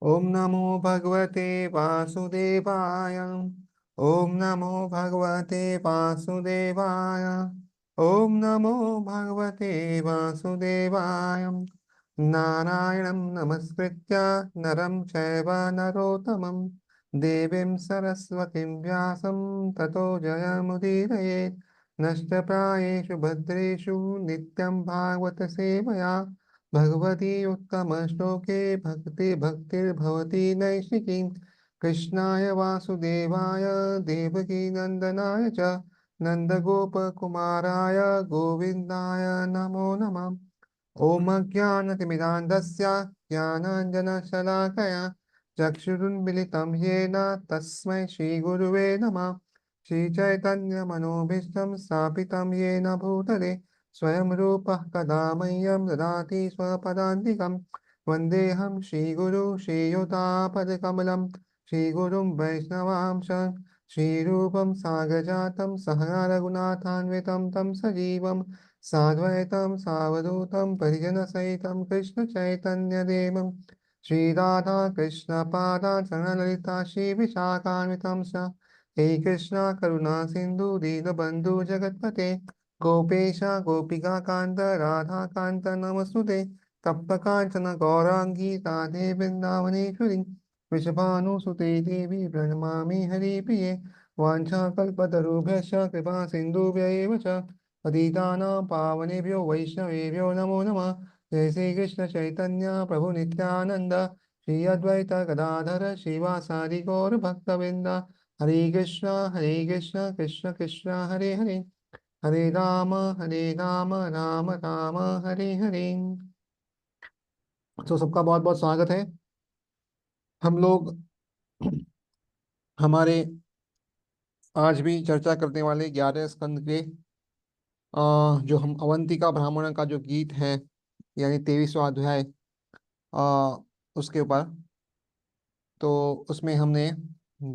ओम नमो भगवते वासुदेवाय। ओम नमो भगवते वासुदेवाय। ओम नमो भगवते वासुदेवाय। नारायणं नमस्कृत्य नरं चैव नरोत्तमं देवीं सरस्वतीं व्यासं ततो जयमुदीरयेत्। नष्टप्रायेषु भद्रेषु नित्यं भागवत सेवया भगवती उत्तमश्लोके भक्ति भक्तिर्भवती नैष्ठिकी। कृष्णाय वासुदेवाय देवकी नंदनाय च नन्दगोपकुमाराय गोविन्दाय नमो नमः। ॐ अज्ञानतिमिरान्धस्य ज्ञानाञ्जनशलाकया चक्षुरुन्मिलितं येन तस्मै श्रीगुरुवे नमः। श्रीचैतन्यमनोभीष्टं स्थापितं येन भूतले स्वयं रूपः कदा मह्यं ददाति स्वपदान्तिकं। वन्देऽहं श्रीगुरु श्रीयुतापदकमलं श्रीगुरुं वैष्णवांश श्रीरूपं सागजातं सहना रघुनाथान्वितं तं सजीवं साद्वैतं सावधूतं परिजनसहितं कृष्णचैतन्यदेवं श्रीराधा कृष्णपादान् सरणललिता श्रीविशाखान्वितं च। हे कृष्ण करुणा सिन्धु दीनबन्धु जगत्पते गोपेश गोपिका कांत राधा कांत नमस्तुते। तप्त कांचन गौरांगी राधे वृंदावनेश्वरी वृषभानुसुते देवी प्रणमामि हरिप्रिये। वाञ्छाकल्पतरुभ्यश्च कृपा सिन्धुभ्य एव च पतितानां पावनेभ्यो वैष्णवेभ्यो नमो नमः। जय श्री कृष्ण चैतन्य प्रभु नित्यानंद श्री अद्वैत गदाधर श्रीवासादि गौर भक्तवृंद। हरे कृष्ण कृष्ण कृष्ण हरे हरे हरे राम राम राम हरे हरे। तो सबका बहुत बहुत स्वागत है। हम लोग हमारे आज भी चर्चा करने वाले 11 स्कंद के जो हम अवंतिका ब्राह्मण का जो गीत है यानी 23वां अध्याय अ, उसके ऊपर। तो उसमें हमने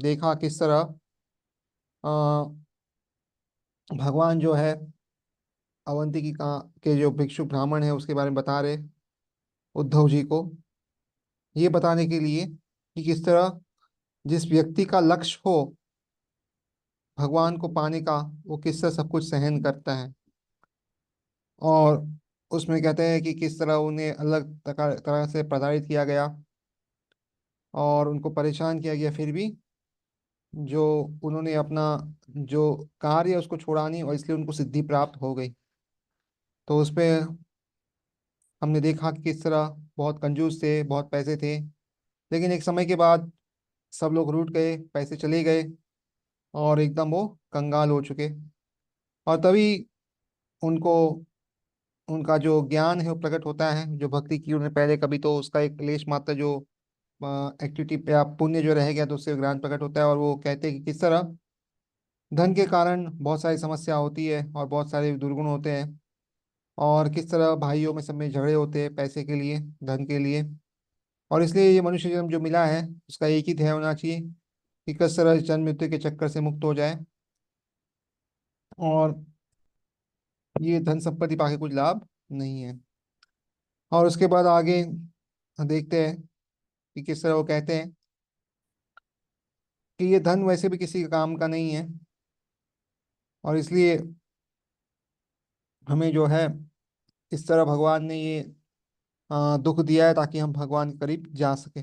देखा किस तरह अ, भगवान जो है अवंतिकी का के जो भिक्षु ब्राह्मण है उसके बारे में बता रहे उद्धव जी को, ये बताने के लिए कि किस तरह जिस व्यक्ति का लक्ष्य हो भगवान को पाने का, वो किस तरह सब कुछ सहन करता है। और उसमें कहते हैं कि किस तरह उन्हें अलग तरह तरह से प्रताड़ित किया गया और उनको परेशान किया गया, फिर भी जो उन्होंने अपना जो कार्य है उसको छोड़ा नहीं और इसलिए उनको सिद्धि प्राप्त हो गई। तो उस पे हमने देखा कि किस तरह बहुत कंजूस थे, बहुत पैसे थे, लेकिन एक समय के बाद सब लोग रूठ गए, पैसे चले गए और एकदम वो कंगाल हो चुके। और तभी उनको उनका जो ज्ञान है वो प्रकट होता है, जो भक्ति की उन्होंने पहले कभी, तो उसका एक लेश मात्र जो एक्टिविटी या पुण्य जो रह गया तो उससे ज्ञान प्रकट होता है। और वो कहते हैं कि किस तरह धन के कारण बहुत सारी समस्या होती है और बहुत सारे दुर्गुण होते हैं, और किस तरह भाइयों में सब में झगड़े होते हैं पैसे के लिए, धन के लिए। और इसलिए ये मनुष्य जन्म जो मिला है उसका एक ही ध्येय होना चाहिए कि किस तरह जन्म मृत्यु के चक्कर से मुक्त हो जाए और ये धन संपत्ति पाके कुछ लाभ नहीं है। और उसके बाद आगे देखते हैं कि किस तरह वो कहते हैं कि ये धन वैसे भी किसी काम का नहीं है और इसलिए हमें जो है इस तरह भगवान ने ये दुख दिया है ताकि हम भगवान के करीब जा सके।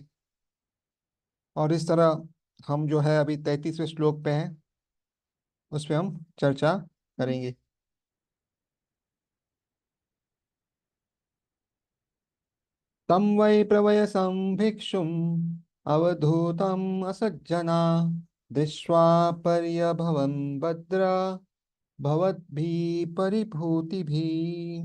और इस तरह हम जो है अभी 33वें श्लोक पे हैं, उस पे हम चर्चा करेंगे। तम वै प्रवयसं भिक्षुम अवधूतम असज्जना दृष्ट्वा पर्यभवं भद्र भवद्भिः परिभूतिभिः।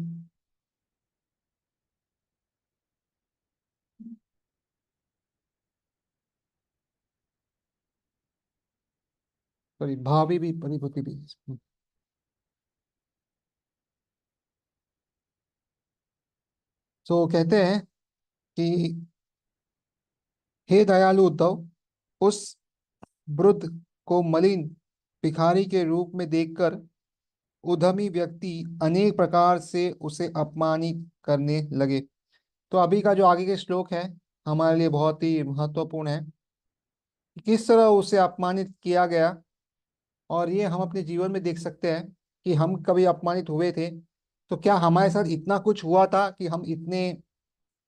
सॉरी, भावी भी परिभूति भी। तो कहते हैं कि हे दयालु उद्धव, उस वृद्ध को मलिन भिखारी के रूप में देखकर उद्यमी व्यक्ति अनेक प्रकार से उसे अपमानित करने लगे। तो अभी का जो आगे के श्लोक है हमारे लिए बहुत ही महत्वपूर्ण है, कि किस तरह उसे अपमानित किया गया। और ये हम अपने जीवन में देख सकते हैं कि हम कभी अपमानित हुए थे, तो क्या हमारे साथ इतना कुछ हुआ था कि हम इतने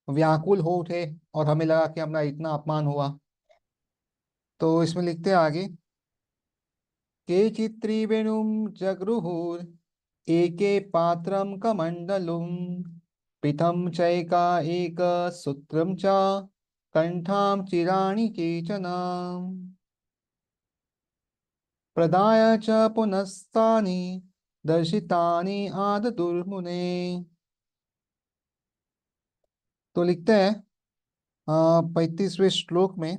व्याकुल हो उठे और हमें लगा कि हमारा इतना अपमान हुआ। तो इसमें लिखते हैं आगे, केचित् त्रिवेणुं जगृहुर् एके पात्रं कमण्डलुं पीतं चैका एक सूत्रं च कंठां चिराणि केचन प्रदाय च पुनस्तानि दर्शितानि आददुर्मुने। तो लिखते हैं 35वें श्लोक में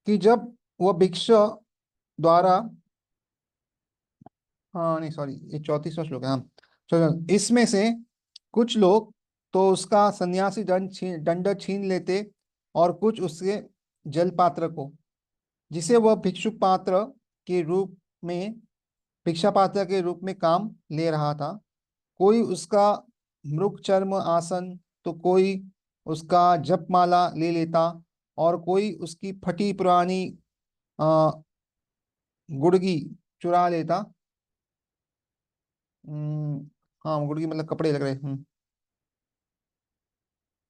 कि जब वह भिक्षा द्वारा, हाँ नहीं सॉरी ये 34वां श्लोक है, हाँ चलो, इसमें से कुछ लोग तो उसका सन्यासी दंड छीन लेते, और कुछ उसके जल पात्र को, जिसे वह भिक्षु पात्र के रूप में, भिक्षा पात्र के रूप में काम ले रहा था, कोई उसका मृग चर्म आसन, तो कोई उसका जपमाला ले लेता, और कोई उसकी फटी पुरानी आ, गुड़गी चुरा लेता। हम्म, हाँ गुड़गी मतलब कपड़े लग रहे,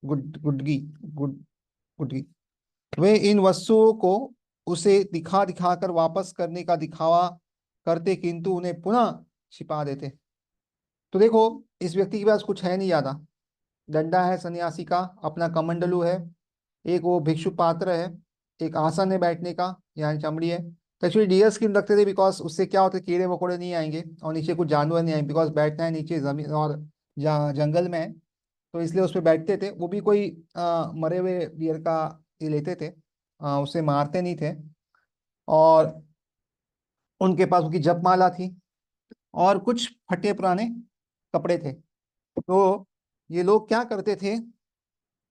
गुडगी, गुड गुडगी। वे इन वस्तुओं को उसे दिखा दिखा कर वापस करने का दिखावा करते, किंतु उन्हें पुनः छिपा देते। तो देखो, इस व्यक्ति के पास कुछ है नहीं ज्यादा, डंडा है सन्यासी का, अपना कमंडलू है, एक वो भिक्षु पात्र है, एक आसन है बैठने का, यहाँ चमड़ी है। तो एक्चुअली डियर स्किन रखते थे, बिकॉज उससे क्या होता है, कीड़े मकोड़े नहीं आएंगे और नीचे कुछ जानवर नहीं आएंगे, बिकॉज बैठना है नीचे जमीन और जहाँ जंगल में है, तो इसलिए उस पर बैठते थे। वो भी कोई मरे हुए डियर का ये लेते थे, उसे मारते नहीं थे। और उनके पास उनकी जपमाला थी, और कुछ फटे पुराने कपड़े थे। तो ये लोग क्या करते थे,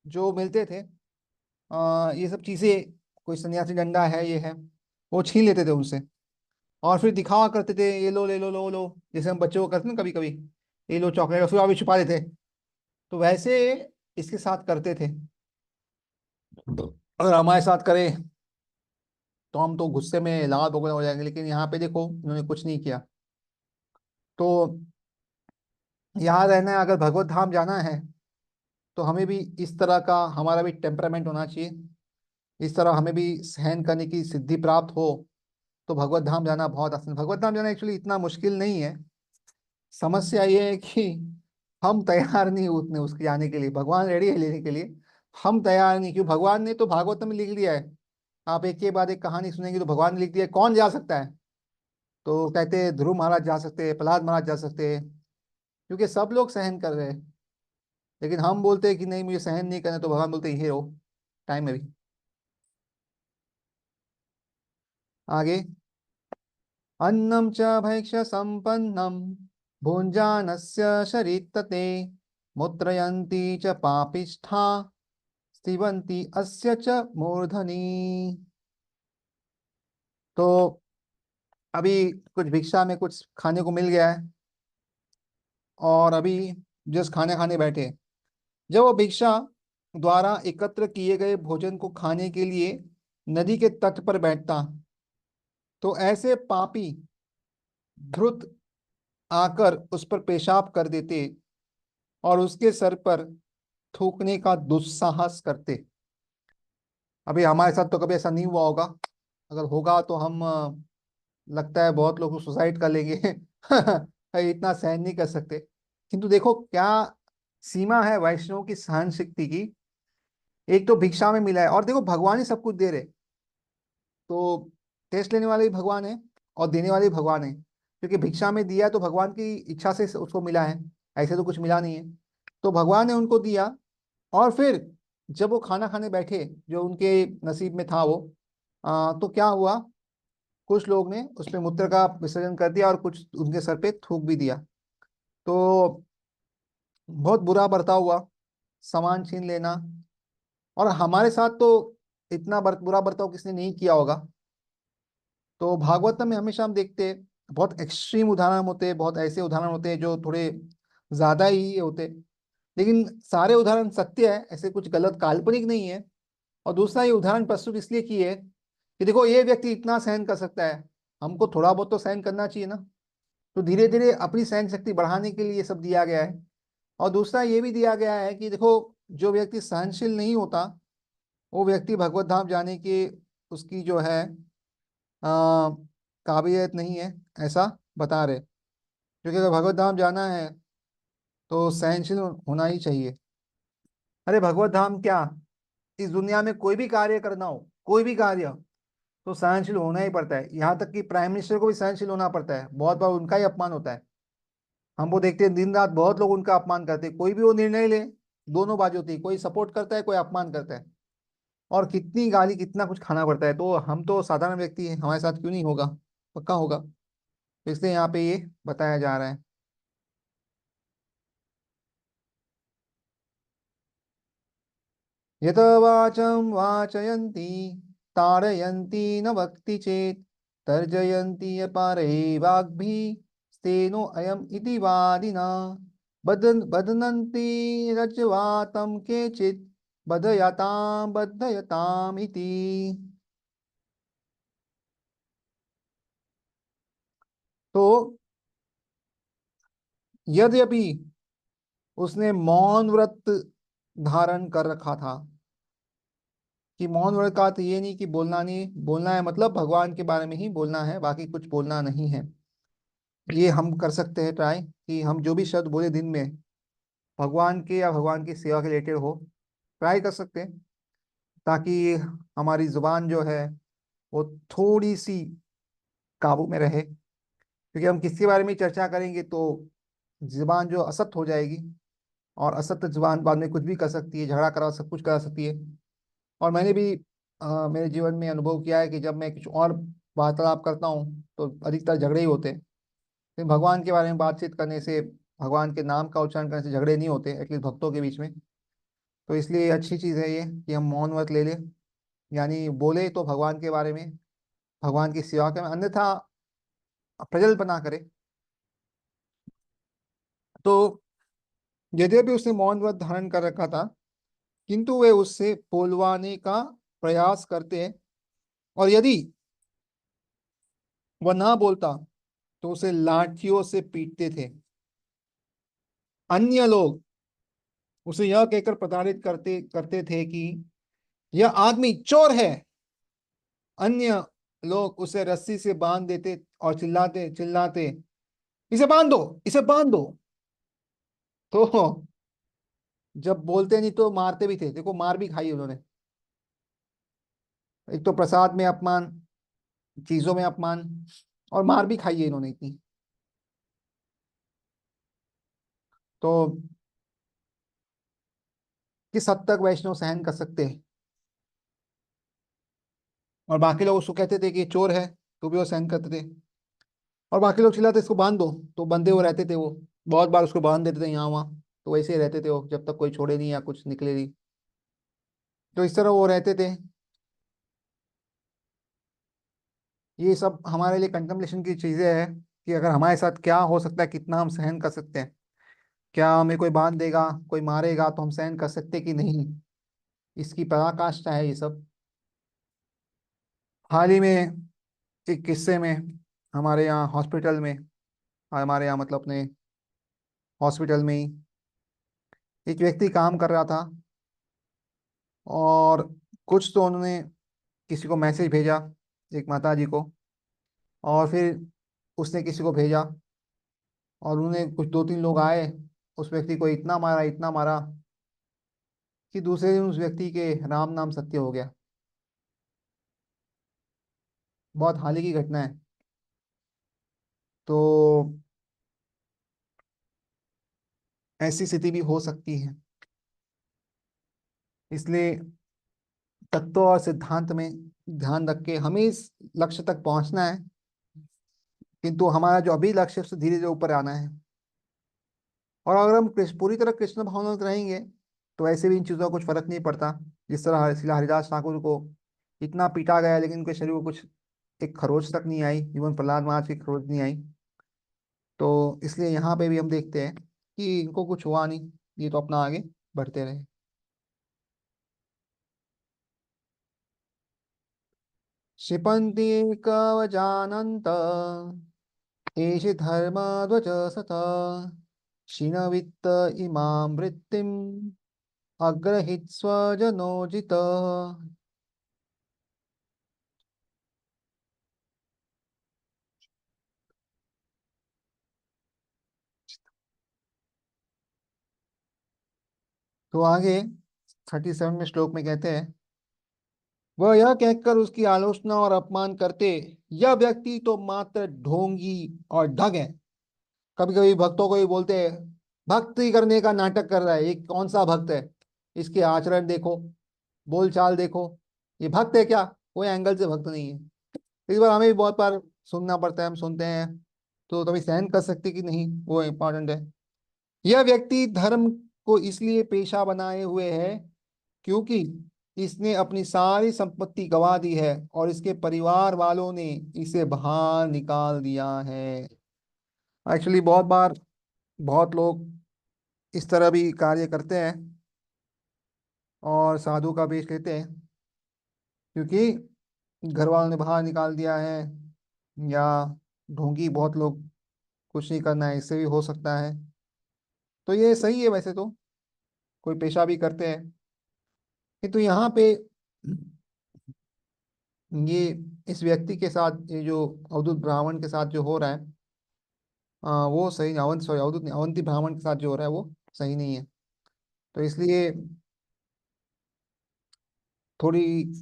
जो मिलते थे, ये सब चीजें, कोई सन्यासी डंडा है ये है, वो छीन लेते थे उनसे, और फिर दिखावा करते थे, ये लो ले लो लो लो, जैसे हम बच्चों को करते हैं ना कभी कभी, ये लो चॉकलेट, और फिर अभी छुपा देते। तो वैसे इसके साथ करते थे। तो अगर हमारे साथ करे तो हम तो गुस्से में लाल बगुला हो जाएंगे, लेकिन यहाँ पे देखो इन्होंने कुछ नहीं किया। तो यहाँ रहना है, अगर भगवत धाम जाना है, तो हमें भी इस तरह का, हमारा भी टेम्परामेंट होना चाहिए, इस तरह हमें भी सहन करने की सिद्धि प्राप्त हो, तो भगवत धाम जाना बहुत आसान। भगवत धाम जाना एक्चुअली इतना मुश्किल नहीं है। समस्या ये है कि हम तैयार नहीं उतने उसके जाने के लिए, भगवान रेडी है लेने के लिए, हम तैयार नहीं। क्यों, भगवान ने तो भागवत में लिख दिया है, आप एक के बाद एक कहानी सुनेंगे तो भगवान ने लिख दिया है कौन जा सकता है। तो कहते हैं ध्रुव महाराज जा सकते हैं, प्रहलाद महाराज जा सकते हैं, क्योंकि सब लोग सहन कर रहे हैं। लेकिन हम बोलते हैं कि नहीं मुझे सहन नहीं करना, तो भगवान बोलते हैं ये रहो, टाइम है अभी। आगे, अन्नं च भैक्ष्य संपन्नं भुञ्जानस्य शरीरतते मुत्रयन्ति च पापिष्ठा स्तिवन्ति अस्य च मूर्धनि। तो अभी कुछ भिक्षा में कुछ खाने को मिल गया है, और अभी जस्ट खाने खाने बैठे। जब वो भिक्षा द्वारा एकत्र किए गए भोजन को खाने के लिए नदी के तट पर बैठता, तो ऐसे पापी धृत आकर उस पर पेशाब कर देते, और उसके सर पर थूकने का दुस्साहस करते। अभी हमारे साथ तो कभी ऐसा नहीं हुआ होगा, अगर होगा तो हम लगता है बहुत लोग सुसाइड कर लेंगे। इतना सहन नहीं कर सकते। किंतु देखो क्या सीमा है वैष्णव की सहन शक्ति की। एक तो भिक्षा में मिला है, और देखो भगवान ही सब कुछ दे रहे, तो टेस्ट लेने वाले भी भगवान है और देने वाले भी भगवान है, क्योंकि भिक्षा में दिया है तो भगवान की इच्छा से उसको मिला है, ऐसे तो कुछ मिला नहीं है। तो भगवान ने उनको दिया, और फिर जब वो खाना खाने बैठे, जो उनके नसीब में था वो, तो क्या हुआ, कुछ लोग ने उस पे मूत्र का विसर्जन कर दिया, और कुछ उनके सर पे थूक भी दिया। तो बहुत बुरा बर्ताव हुआ, सामान छीन लेना। और हमारे साथ तो इतना बुरा बर्ताव किसने नहीं किया होगा। तो भागवत में हमेशा हम देखते हैं बहुत एक्सट्रीम उदाहरण होते हैं, बहुत ऐसे उदाहरण होते हैं जो थोड़े ज्यादा ही होते हैं। लेकिन सारे उदाहरण सत्य है, ऐसे कुछ गलत काल्पनिक नहीं है। और दूसरा, ये उदाहरण प्रस्तुत इसलिए किए है कि देखो ये व्यक्ति इतना सहन कर सकता है, हमको थोड़ा बहुत तो सहन करना चाहिए ना। तो धीरे धीरे अपनी सहन शक्ति बढ़ाने के लिए ये सब दिया गया है। और दूसरा ये भी दिया गया है कि देखो, जो व्यक्ति सहनशील नहीं होता, वो व्यक्ति भगवत धाम जाने की उसकी जो है आ, काबिलियत नहीं है, ऐसा बता रहे। क्योंकि अगर भगवत धाम जाना है तो सहनशील होना ही चाहिए। अरे भगवत धाम क्या, इस दुनिया में कोई भी कार्य करना हो, कोई भी कार्य, तो सहनशील होना ही पड़ता है। यहाँ तक कि प्राइम मिनिस्टर को भी सहनशील होना पड़ता है, बहुत बार उनका ही अपमान होता है। हम वो देखते हैं दिन रात बहुत लोग उनका अपमान करते हैं, कोई भी वो निर्णय ले, दोनों बाजू होती है, कोई सपोर्ट करता है कोई अपमान करता है। और कितनी गाली कितना कुछ खाना पड़ता है, तो हम तो साधारण व्यक्ति हैं, हमारे साथ क्यों नहीं होगा, पक्का होगा। तो इसलिए यहाँ पे ये बताया जा रहा है। यत वाचं वाचयन्ति तारयन्ति न वक्ति चेत् तर्जयन्ति अपारैवाग्भिः स्तेनो अयम् इति वादिना बदनन्ति रज्ज्वातं केचित् बधयतां बद्धयताम् इति। तो यद्यपि उसने मौन व्रत धारण कर रखा था, कि मौन व्रत का अर्थ ये नहीं कि बोलना नहीं, बोलना है मतलब भगवान के बारे में ही बोलना है, बाकी कुछ बोलना नहीं है। ये हम कर सकते हैं ट्राई, कि हम जो भी शब्द बोले दिन में भगवान के या भगवान की सेवा के रिलेटेड हो, ट्राई कर सकते हैं, ताकि हमारी जुबान जो है वो थोड़ी सी काबू में रहे। क्योंकि हम किसके बारे में चर्चा करेंगे तो जुबान जो असत हो जाएगी, और असत जुबान बाद में कुछ भी कर सकती है, झगड़ा करा सब कुछ करा सकती है। और मैंने भी मेरे जीवन में अनुभव किया है कि जब मैं कुछ और वार्तालाप करता हूँ तो अधिकतर झगड़े ही होते हैं। लेकिन भगवान के बारे में बातचीत करने से, भगवान के नाम का उच्चारण करने से झगड़े नहीं होते, एटलीस्ट भक्तों के बीच में। तो इसलिए अच्छी चीज़ है ये कि हम मौन व्रत ले लें, यानी बोले तो भगवान के बारे में, भगवान की सेवा करें, अन्यथा प्रजल्प ना करे। तो यद्यपि उसने मौन व्रत धारण कर रखा था, किंतु वे उससे बोलवाने का प्रयास करते हैं। और यदि वह ना बोलता तो उसे लाठियों से पीटते थे। अन्य लोग उसे यह कहकर प्रताड़ित करते करते थे कि यह आदमी चोर है। अन्य लोग उसे रस्सी से बांध देते और चिल्लाते चिल्लाते, इसे बांध दो, इसे बांध दो। तो जब बोलते नहीं तो मारते भी थे, देखो मार भी खाई उन्होंने। एक तो प्रसाद में अपमान, चीजों में अपमान, और मार भी खाई है इन्होंने इतनी। तो किस हद तक वैष्णव सहन कर सकते हैं। और बाकी लोग उसको कहते थे कि ये चोर है, तो भी वो सहन करते थे। और बाकी लोग चिल्लाते इसको बांध दो, तो बंधे हुए रहते थे वो। बहुत बार उसको बांध देते थे यहाँ वहाँ, तो वैसे ही रहते थे वो जब तक कोई छोड़े नहीं या कुछ निकले नहीं। तो इस तरह वो रहते थे। ये सब हमारे लिए कंtemplation की चीजें हैं, कि अगर हमारे साथ क्या हो सकता है, कितना हम सहन कर सकते हैं। क्या हमें कोई बांध देगा, कोई मारेगा तो हम सहन कर सकते कि नहीं, इसकी पराकाष्ठा है ये सब। हाल ही में एक किस्से में, हमारे यहाँ हॉस्पिटल में, हमारे यहाँ मतलब अपने हॉस्पिटल में ही एक व्यक्ति काम कर रहा था। और कुछ तो उन्होंने किसी को मैसेज भेजा, एक माता जी को, और फिर उसने किसी को भेजा, और उन्होंने कुछ दो तीन लोग आए, उस व्यक्ति को इतना मारा इतना मारा कि दूसरे दिन उस व्यक्ति के राम नाम सत्य हो गया। बहुत हाल ही की घटना है। तो ऐसी स्थिति भी हो सकती है। इसलिए तत्व और सिद्धांत में ध्यान रख के हमें इस लक्ष्य तक पहुंचना है, किंतु हमारा जो अभी लक्ष्य है उससे धीरे धीरे ऊपर आना है। और अगर हम पूरी तरह कृष्ण भावनात्मक रहेंगे तो ऐसे भी इन चीज़ों का कुछ फर्क नहीं पड़ता। जिस तरह श्रीला हरिदास ठाकुर को इतना पीटा गया लेकिन उनके शरीर को कुछ एक खरोच तक नहीं आई, इवन प्रहलाद महाराज की खरोच नहीं आई। तो इसलिए यहाँ पे भी हम देखते हैं कि इनको कुछ हुआ नहीं, ये तो अपना आगे बढ़ते रहे। क्षिपन्ति कवचानन्त एषि धर्मध्वज सत क्षीणवित्त इमां वृत्तिम् अग्रहित्स्व जनोजित। तो आगे 37वें श्लोक में कहते हैं, वह यह कहकर उसकी आलोचना और अपमान करते, यह व्यक्ति तो मात्र ढोंगी और ठग है। कभी कभी भक्तों को ही बोलते हैं, भक्ति करने का नाटक कर रहा है, ये कौन सा भक्त है, इसके आचरण देखो, बोल चाल देखो, ये भक्त है क्या? कोई एंगल से भक्त नहीं है। इस बार हमें भी बहुत बार सुनना पड़ता है, हम सुनते हैं तो तभी सहन कर सकते कि नहीं, वो इम्पोर्टेंट है। यह व्यक्ति धर्म को इसलिए पेशा बनाए हुए है क्योंकि इसने अपनी सारी संपत्ति गंवा दी है और इसके परिवार वालों ने इसे बाहर निकाल दिया है। एक्चुअली बहुत बार बहुत लोग इस तरह भी कार्य करते हैं और साधु का वेश लेते हैं, क्योंकि घर वालों ने बाहर निकाल दिया है, या ढोंगी बहुत लोग, कुछ नहीं करना है, इससे भी हो सकता है। तो ये सही है वैसे तो, कोई पेशा भी करते हैं, किंतु यहाँ पे ये इस व्यक्ति के साथ, ये जो अवधूत ब्राह्मण के साथ जो हो रहा है, वो सही नहीं, अवंत सॉरी अवधूत नहीं, अवंती ब्राह्मण के साथ जो हो रहा है वो सही नहीं है। तो इसलिए थोड़ी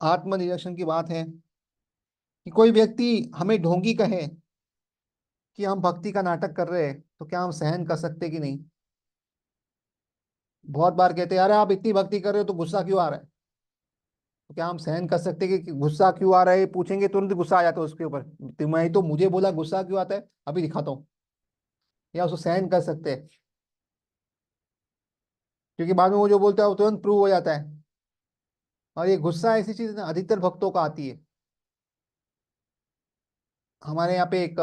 आत्मनिरीक्षण की बात है कि कोई व्यक्ति हमें ढोंगी कहे कि हम भक्ति का नाटक कर रहे हैं, तो क्या हम सहन कर सकते कि नहीं? बहुत बार कहते हैं, अरे आप इतनी भक्ति कर रहे हो तो गुस्सा क्यों आ रहा है? तो क्या हम सहन कर सकते कि गुस्सा क्यों आ रहा है, पूछेंगे तुरंत गुस्सा आ जाता है उसके ऊपर, तो मैं तो मुझे बोला गुस्सा क्यों आता है, अभी दिखाता हूँ, या उसको सहन कर सकते हैं? क्योंकि बाद में वो जो बोलता है वो तुरंत प्रूव हो जाता है। और ये गुस्सा ऐसी चीज ना अधिकतर भक्तों को आती है। हमारे यहाँ पे एक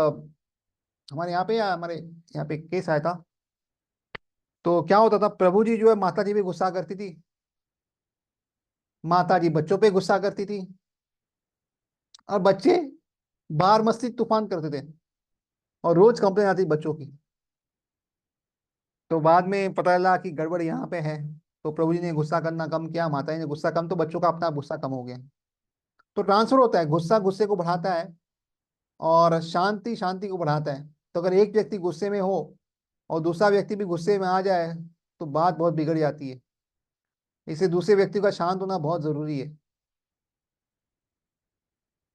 हमारे यहाँ पे या हमारे यहाँ पे एक केस आया था। तो क्या होता था, प्रभु जी जो है माता जी पे गुस्सा करती थी, माता जी बच्चों पे गुस्सा करती थी, और बच्चे बाहर मस्ती तूफान करते थे, और रोज कंप्लेन आती बच्चों की। तो बाद में पता चला कि गड़बड़ यहाँ पे है। तो प्रभु जी ने गुस्सा करना कम किया, माता जी ने गुस्सा कम, तो बच्चों का अपना गुस्सा कम हो गया। तो ट्रांसफर होता है, गुस्सा गुस्से को बढ़ाता है और शांति शांति को बढ़ाता है। तो अगर एक व्यक्ति गुस्से में हो और दूसरा व्यक्ति भी गुस्से में आ जाए, तो बात बहुत बिगड़ जाती है। इससे दूसरे व्यक्ति का शांत होना बहुत जरूरी है।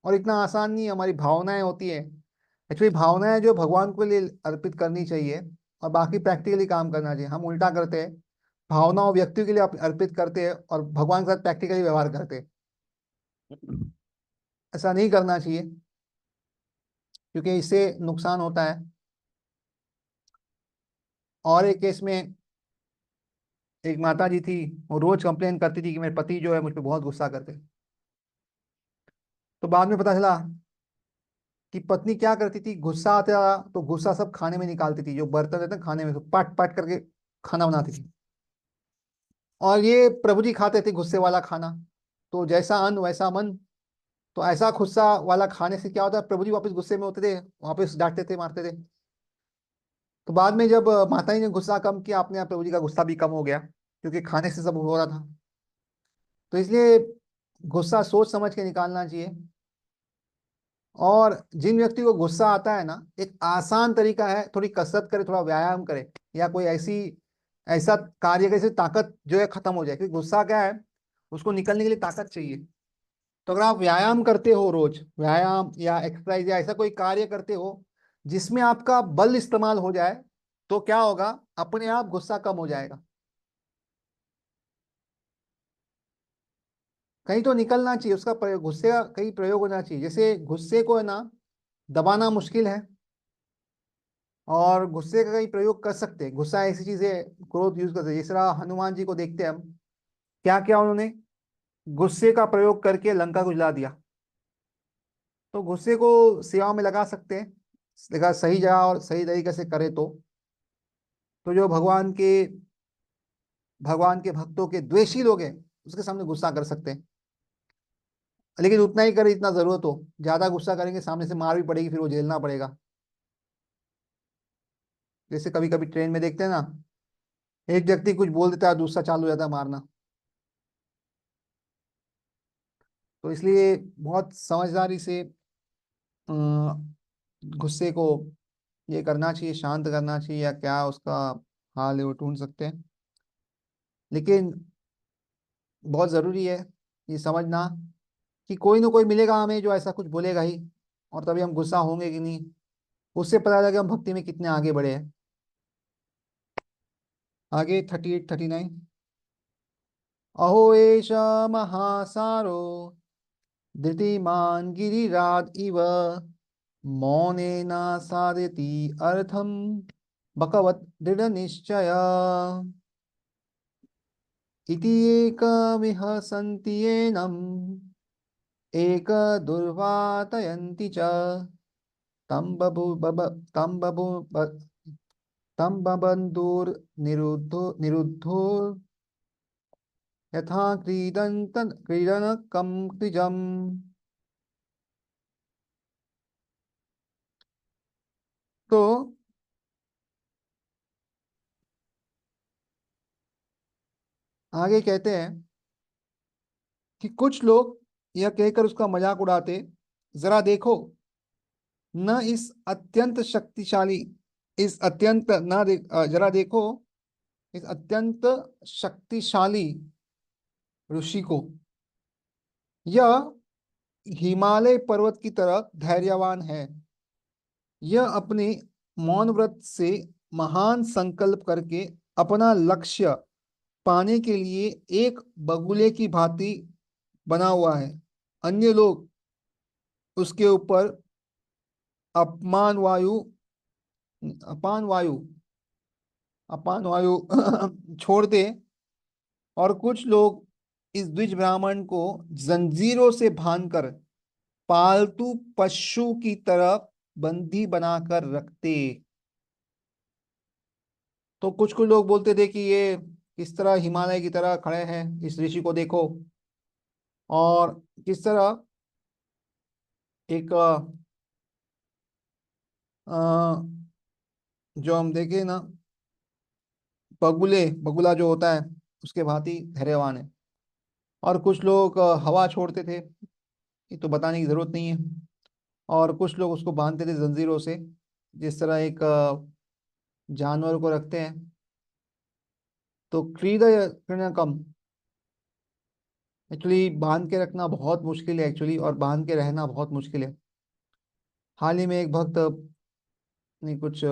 और इतना आसान नहीं है, हमारी भावनाएं होती है। एक्चुअली भावनाएं जो भगवान के लिए अर्पित करनी चाहिए, और बाकी प्रैक्टिकली काम करना चाहिए। हम उल्टा करते हैं, भावनाओं व्यक्तियों के लिए अर्पित करते हैं और भगवान के साथ प्रैक्टिकली व्यवहार करते हैं। ऐसा नहीं करना चाहिए, क्योंकि इससे नुकसान होता है। और एक केस में एक माता जी थी, वो रोज कंप्लेन करती थी कि मेरे पति जो है मुझ पर बहुत गुस्सा करते हैं। तो बाद में पता चला कि पत्नी क्या करती थी, गुस्सा आता तो गुस्सा सब खाने में निकालती थी, जो बर्तन रहते हैं खाने में, तो पाट पाट करके खाना बनाती थी। और ये प्रभु जी खाते थे गुस्से वाला खाना। तो जैसा अन्न वैसा मन। तो ऐसा गुस्सा वाला खाने से क्या होता है, प्रभु जी वापस गुस्से में होते थे, वापस डांटते थे, मारते थे। तो बाद में जब माता जी ने गुस्सा कम किया, अपने आप प्रभु जी का गुस्सा भी कम हो गया, क्योंकि खाने से सब हो रहा था। तो इसलिए गुस्सा सोच समझ के निकालना चाहिए। और जिन व्यक्ति को गुस्सा आता है ना, एक आसान तरीका है, थोड़ी कसरत करे, थोड़ा व्यायाम करे, या कोई ऐसी ऐसा कार्य करे जिससे ताकत जो है खत्म हो जाए। क्योंकि गुस्सा क्या है, उसको निकलने के लिए ताकत चाहिए। तो अगर आप व्यायाम करते हो, रोज व्यायाम या एक्सरसाइज या ऐसा कोई कार्य करते हो जिसमें आपका बल इस्तेमाल हो जाए, तो क्या होगा, अपने आप गुस्सा कम हो जाएगा। कहीं तो निकलना चाहिए उसका प्रयोग, गुस्से का कहीं प्रयोग होना चाहिए। जैसे गुस्से को है ना दबाना मुश्किल है, और गुस्से का कहीं प्रयोग कर सकते हैं। गुस्सा ऐसी चीज है, क्रोध यूज करते हैं। जिस तरह हनुमान जी को देखते हैं हम, क्या क्या उन्होंने गुस्से का प्रयोग करके लंका को जला दिया। तो गुस्से को सेवा में लगा सकते हैं, लगा सही जगह और सही तरीके से करे तो। तो जो भगवान के भक्तों के द्वेषी लोग हैं उसके सामने गुस्सा कर सकते हैं, लेकिन उतना ही करे इतना जरूरत हो। ज्यादा गुस्सा करेंगे सामने से मार भी पड़ेगी, फिर वो झेलना पड़ेगा। जैसे कभी कभी ट्रेन में देखते हैं ना, एक व्यक्ति कुछ बोल देता है, दूसरा चालू हो जाता है मारना। तो इसलिए बहुत समझदारी से अ, गुस्से को ये करना चाहिए, शांत करना चाहिए, या क्या उसका हाल है वो ढूंढ सकते हैं। लेकिन बहुत जरूरी है ये समझना कि कोई ना कोई मिलेगा हमें जो ऐसा कुछ बोलेगा ही, और तभी हम गुस्सा होंगे कि नहीं। उससे पता लगा हम भक्ति में कितने आगे बढ़े हैं। आगे 38 39। अहो एष महासारो धृतिमान गिरिराज इव मौनेन साधयति अर्थम बकवत दृढ़ निश्चय इति एकमिह सन्ति येनम् एक दुर्वातयन्ति च तं बभु बब तं बभु तं बबन्धुर्निरुद्धो निरुद्धो यथा क्रीडनकं द्विजम्। तो आगे कहते हैं कि कुछ लोग यह कहकर उसका मजाक उड़ाते, जरा देखो, न इस अत्यंत शक्तिशाली, इस अत्यंत ना जरा देखो इस अत्यंत शक्तिशाली ऋषि को। यह हिमालय पर्वत की तरह धैर्यवान है। यह अपने मौन व्रत से महान संकल्प करके अपना लक्ष्य पाने के लिए एक बगुले की भांति बना हुआ है। अन्य लोग उसके ऊपर अपमान वायु अपान वायु अपान वायु छोड़ दे, और कुछ लोग इस द्विज ब्राह्मण को जंजीरों से बांधकर पालतू पशु की तरह बंदी बनाकर रखते। तो कुछ कुछ लोग बोलते थे कि ये किस तरह हिमालय की तरह खड़े हैं, इस ऋषि को देखो, और किस तरह एक जो हम देखे ना, बगुला जो होता है उसके भांति धैर्यवान है। और कुछ लोग हवा छोड़ते थे, ये तो बताने की जरूरत नहीं है। और कुछ लोग उसको बांधते थे जंजीरों से, जिस तरह एक जानवर को रखते हैं। तो क्रीडनकम, एक्चुअली बांध के रखना बहुत मुश्किल है एक्चुअली, और बांध के रहना बहुत मुश्किल है। हाल ही में एक भक्त ने कुछ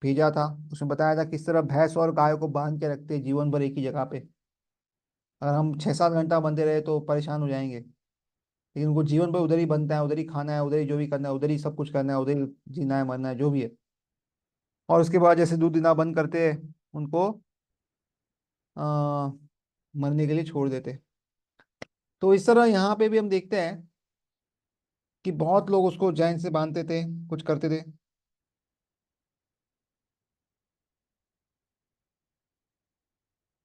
भेजा था, उसमें बताया था किस तरह भैंस और गाय को बांध के रखते हैं जीवन भर एक ही जगह पे। अगर हम 6 7 घंटा बंधे रहे तो परेशान हो जाएंगे, लेकिन उनको जीवन भर उधर ही बनता है, उधर ही खाना है, उधर ही जो भी करना है, उधर ही सब कुछ करना है, उधर ही जीना है मरना है जो भी है। और उसके बाद जैसे दूध देना बंद करते हैं उनको आ, मरने के लिए छोड़ देते। तो इस तरह यहाँ पे भी हम देखते हैं कि बहुत लोग उसको जैन से बांधते थे, कुछ करते थे,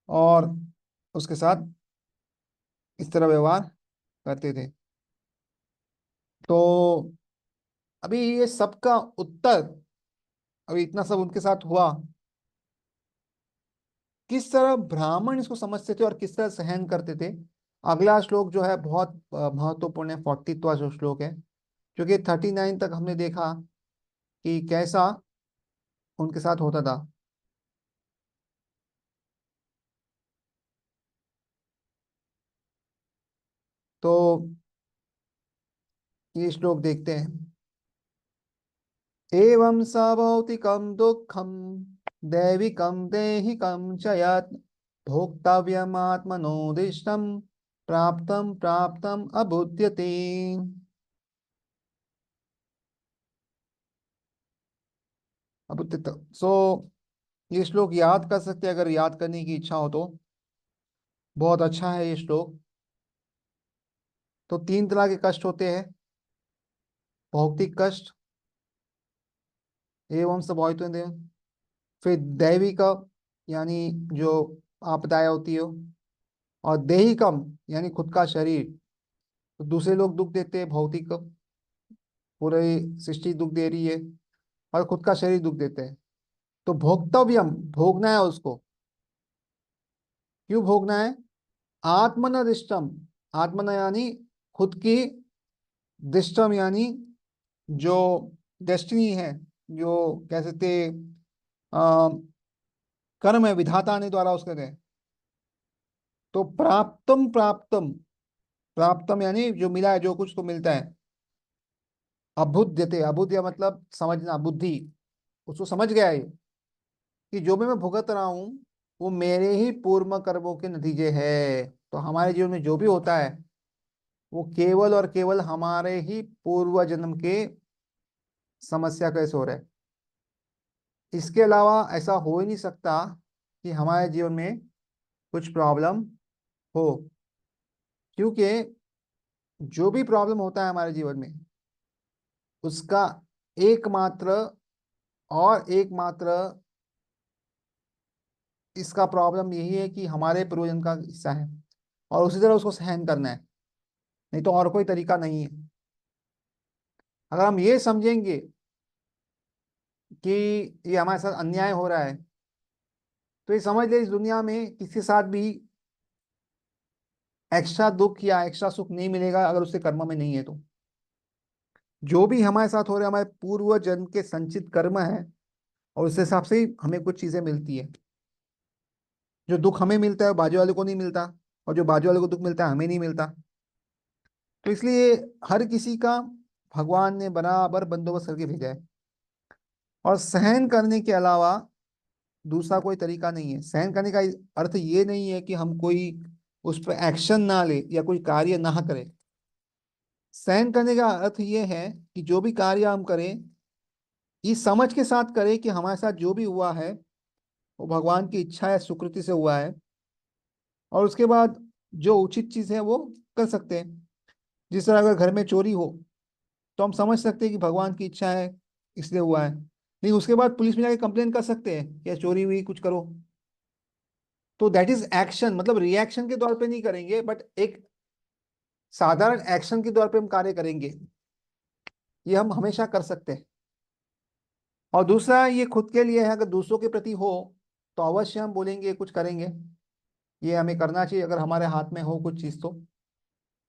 और उसके साथ इस तरह व्यवहार करते थे। तो अभी ये सबका उत्तर, अभी इतना सब उनके साथ हुआ, किस तरह ब्राह्मण इसको समझते थे और किस तरह सहन करते थे। अगला श्लोक जो है बहुत महत्वपूर्ण है, 40वां जो श्लोक है, क्योंकि 39 तक हमने देखा कि कैसा उनके साथ होता था। तो ये श्लोक देखते हैं। एवं स भौतिकं दुःखं दैविकं देहिकं च यत् भोक्तव्यमात्मनोदिष्टं प्राप्तं प्राप्तं अबुध्यते। अबुध्यत सो ये श्लोक याद कर सकते हैं, अगर याद करने की इच्छा हो तो बहुत अच्छा है ये श्लोक। तो 3 तरह के कष्ट होते हैं, भौतिक कष्ट, एवं सब फिर दैविक यानी जो आपदाएं होती हो, और देहिकम यानी खुद का शरीर। तो दूसरे लोग दुख देते हैं, भौतिक पूरी सृष्टि दुख दे रही है, और खुद का शरीर दुख देते हैं। तो भोक्तव्यम, भोगना है उसको। क्यों भोगना है? आत्मनदिष्टम, आत्मना यानी खुद की, दिष्टम यानी जो डेस्टिनी है, जो कह सकते आ, कर्म है, विधाता ने द्वारा उसके दे। तो प्राप्तम प्राप्तम, प्राप्तम यानी जो मिला है, जो कुछ तो मिलता है। अभुद्यते, अभुद्य मतलब समझना, बुद्धि, उसको समझ गया है कि जो भी मैं भुगत रहा हूं वो मेरे ही पूर्व कर्मों के नतीजे है। तो हमारे जीवन में जो भी होता है वो केवल और केवल हमारे ही पूर्व जन्म के समस्या का हो रहा है। इसके अलावा ऐसा हो ही नहीं सकता कि हमारे जीवन में कुछ प्रॉब्लम हो, क्योंकि जो भी प्रॉब्लम होता है हमारे जीवन में, उसका एकमात्र और एकमात्र इसका प्रॉब्लम यही है कि हमारे पूर्वजन्म का हिस्सा है, और उसी तरह उसको सहन करना है, नहीं तो और कोई तरीका नहीं है। अगर हम ये समझेंगे कि ये हमारे साथ अन्याय हो रहा है, तो ये समझ ले इस दुनिया में किसी के साथ भी एक्स्ट्रा दुख या एक्स्ट्रा सुख नहीं मिलेगा अगर उसके कर्म में नहीं है। तो जो भी हमारे साथ हो रहा है हमारे पूर्व जन्म के संचित कर्म है, और उस हिसाब से ही हमें कुछ चीजें मिलती है। जो दुख हमें मिलता है वो बाजू वाले को नहीं मिलता, और जो बाजू वाले को दुख मिलता है हमें नहीं मिलता। तो इसलिए हर किसी का भगवान ने बराबर बंदोबस्त करके भेजा है, और सहन करने के अलावा दूसरा कोई तरीका नहीं है। सहन करने का अर्थ ये नहीं है कि हम कोई उस पर एक्शन ना ले या कोई कार्य ना करें। सहन करने का अर्थ ये है कि जो भी कार्य हम करें, इस समझ के साथ करें कि हमारे साथ जो भी हुआ है वो भगवान की इच्छा या सुकृति से हुआ है, और उसके बाद जो उचित चीज है वो कर सकते हैं। जिस तरह अगर घर में चोरी हो तो हम समझ सकते हैं कि भगवान की इच्छा है इसलिए हुआ है, लेकिन उसके बाद पुलिस में जाके कंप्लेन कर सकते हैं कि चोरी हुई, कुछ करो। तो दैट इज एक्शन, मतलब रिएक्शन के तौर पे नहीं करेंगे, बट एक साधारण एक्शन के तौर पे हम कार्य करेंगे। ये हम हमेशा कर सकते हैं। और दूसरा ये खुद के लिए है, अगर दूसरों के प्रति हो तो अवश्य हम बोलेंगे, कुछ करेंगे। ये हमें करना चाहिए अगर हमारे हाथ में हो कुछ चीज़ तो।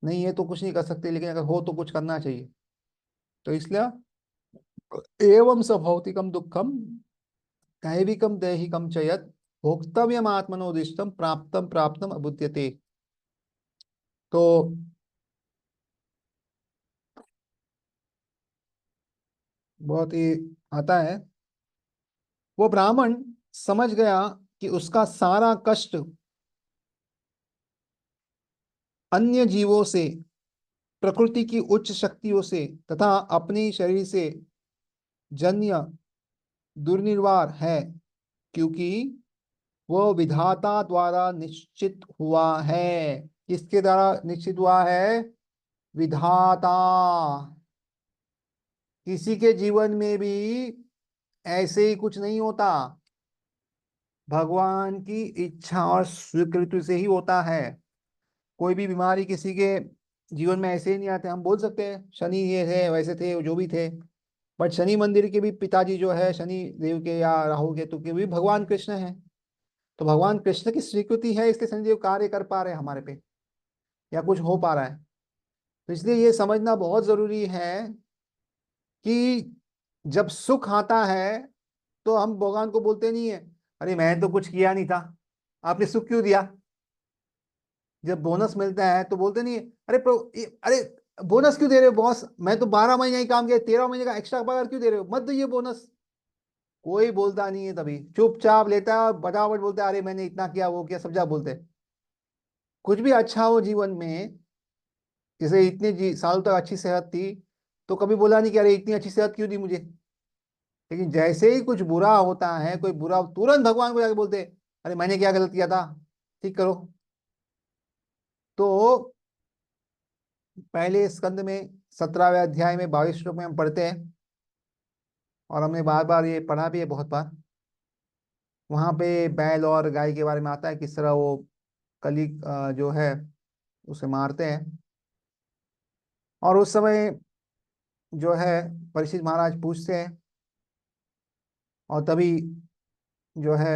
नहीं है तो कुछ नहीं कर सकते, लेकिन अगर हो तो कुछ करना चाहिए। तो इसलिए एवं स भौतिकम दुखम दैविकम दैहिकम च यत् भोक्तव्यम आत्मनोदिष्टम प्राप्तम प्राप्तम अबुध्यते। तो बहुत ही आता है, वो ब्राह्मण समझ गया कि उसका सारा कष्ट अन्य जीवों से, प्रकृति की उच्च शक्तियों से तथा अपने शरीर से जन्य दुर्निवार है, क्योंकि वो विधाता द्वारा निश्चित हुआ है। किसके द्वारा निश्चित हुआ है? विधाता। किसी के जीवन में भी ऐसे ही कुछ नहीं होता, भगवान की इच्छा और स्वीकृति से ही होता है। कोई भी बीमारी किसी के जीवन में ऐसे ही नहीं आते। हम बोल सकते हैं शनि ये थे, वैसे थे, जो भी थे, बट शनि मंदिर के भी पिताजी जो है शनि देव के या राहु केतु के भी भगवान कृष्ण है। तो भगवान कृष्ण की स्वीकृति है, इसलिए शनिदेव कार्य कर पा रहे हैं हमारे पे, या कुछ हो पा रहा है। तो इसलिए ये समझना बहुत जरूरी है कि जब सुख आता है तो हम भगवान को बोलते नहीं है, अरे मैं तो कुछ किया नहीं था, आपने सुख क्यों दिया। जब बोनस मिलता है तो बोलते नहीं है, अरे अरे बोनस क्यों दे रहे हो बॉस, मैं तो 12 महीने ही काम किया, 13 महीने का एक्स्ट्रा पगार क्यों दे रहे हो, मत दो ये बोनस। कोई बोलता नहीं है, तभी चुपचाप लेता है और बटाबट बोलता है, अरे मैंने इतना किया, वो किया, सब जा बोलते हैं। कुछ भी अच्छा हो जीवन में, जैसे इतने साल तक अच्छी सेहत थी, तो कभी बोला नहीं कि अरे इतनी अच्छी सेहत क्यों दी मुझे। लेकिन जैसे ही कुछ बुरा होता है, कोई बुरा, तुरंत भगवान को जाके बोलते हैं, अरे मैंने क्या गलत किया था, ठीक करो। तो पहले स्कंद में 17वें अध्याय में 22 श्लोक में हम पढ़ते हैं, और हमने बार बार ये पढ़ा भी है बहुत बार, वहां पे बैल और गाय के बारे में आता है, किस तरह वो कली जो है उसे मारते हैं। और उस समय जो है परीक्षित महाराज पूछते हैं, और तभी जो है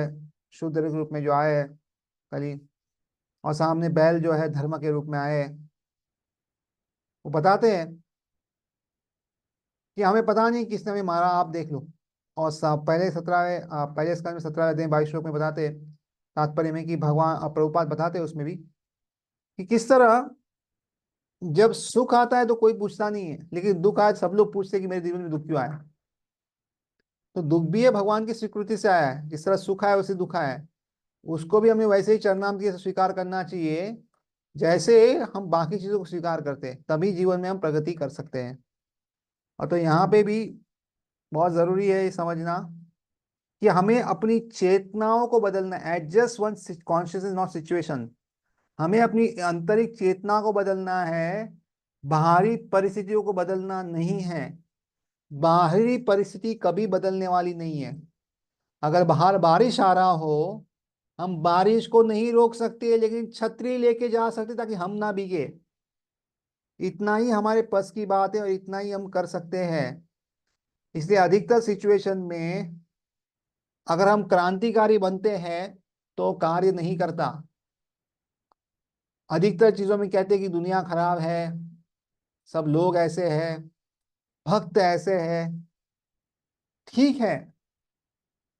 शूद्र के रूप में जो आए हैं कली, और सामने बैल जो है धर्म के रूप में आए हैं। वो बताते हैं कि हमें पता नहीं किसने हमें मारा, आप देख लो। और पहले 17वें पहले स्कंद में 17वें अध्याय 22 श्लोक में बताते हैं, तात्पर्य में कि भगवान प्रभुपाद बताते हैं उसमें भी कि किस तरह जब सुख आता है तो कोई पूछता नहीं है, लेकिन दुख आए सब लोग पूछते हैं कि मेरे जीवन में दुख क्यों आया। तो दुख भी है भगवान की स्वीकृति से आया है, जिस तरह सुख आया वैसे दुख आया है। उसको भी हमें वैसे ही चरणामृति से स्वीकार करना चाहिए, जैसे हम बाकी चीजों को स्वीकार करते हैं, तभी जीवन में हम प्रगति कर सकते हैं। और तो यहाँ पे भी बहुत जरूरी है ये समझना कि हमें अपनी चेतनाओं को बदलना। Adjust one consciousness not situation. हमें अपनी आंतरिक चेतना को बदलना है, बाहरी परिस्थितियों को बदलना नहीं है। बाहरी परिस्थिति कभी बदलने वाली नहीं है। अगर बाहर बारिश आ रहा हो, हम बारिश को नहीं रोक सकते, लेकिन छतरी लेके जा सकते ताकि हम ना भीगे। इतना ही हमारे बस की बात है और इतना ही हम कर सकते हैं। इसलिए अधिकतर सिचुएशन में अगर हम क्रांतिकारी बनते हैं तो कार्य नहीं करता। अधिकतर चीजों में कहते हैं कि दुनिया खराब है, सब लोग ऐसे हैं, भक्त ऐसे हैं। ठीक है,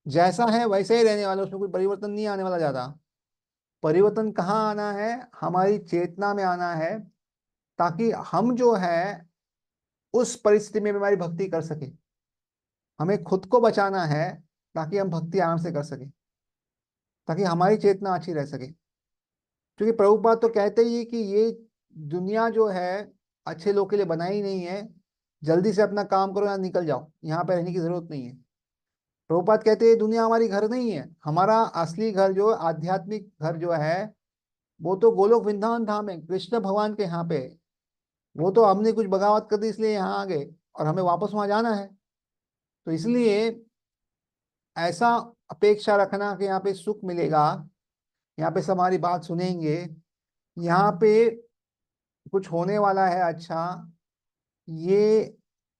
जैसा है वैसे ही रहने वाला, उसमें कोई परिवर्तन नहीं आने वाला ज्यादा। परिवर्तन कहाँ आना है? हमारी चेतना में आना है, ताकि हम जो है उस परिस्थिति में भी हमारी भक्ति कर सके। हमें खुद को बचाना है ताकि हम भक्ति आराम से कर सके, ताकि हमारी चेतना अच्छी रह सके। क्योंकि प्रभुपाद तो कहते ही है कि ये दुनिया जो है अच्छे लोग के लिए बनाई नहीं है। जल्दी से अपना काम करो, यहाँ निकल जाओ, यहाँ पे रहने की जरूरत नहीं है। प्रभुपाद कहते हैं दुनिया हमारी घर नहीं है। हमारा असली घर जो आध्यात्मिक घर जो है वो तो गोलोक वृंदावन धाम है, कृष्ण भगवान के यहाँ पे है। वो तो हमने कुछ बगावत कर दी इसलिए यहाँ आ गए, और हमें वापस वहां जाना है। तो इसलिए ऐसा अपेक्षा रखना कि यहाँ पे सुख मिलेगा, यहाँ पे सब हमारी बात सुनेंगे, यहाँ पे कुछ होने वाला है अच्छा, ये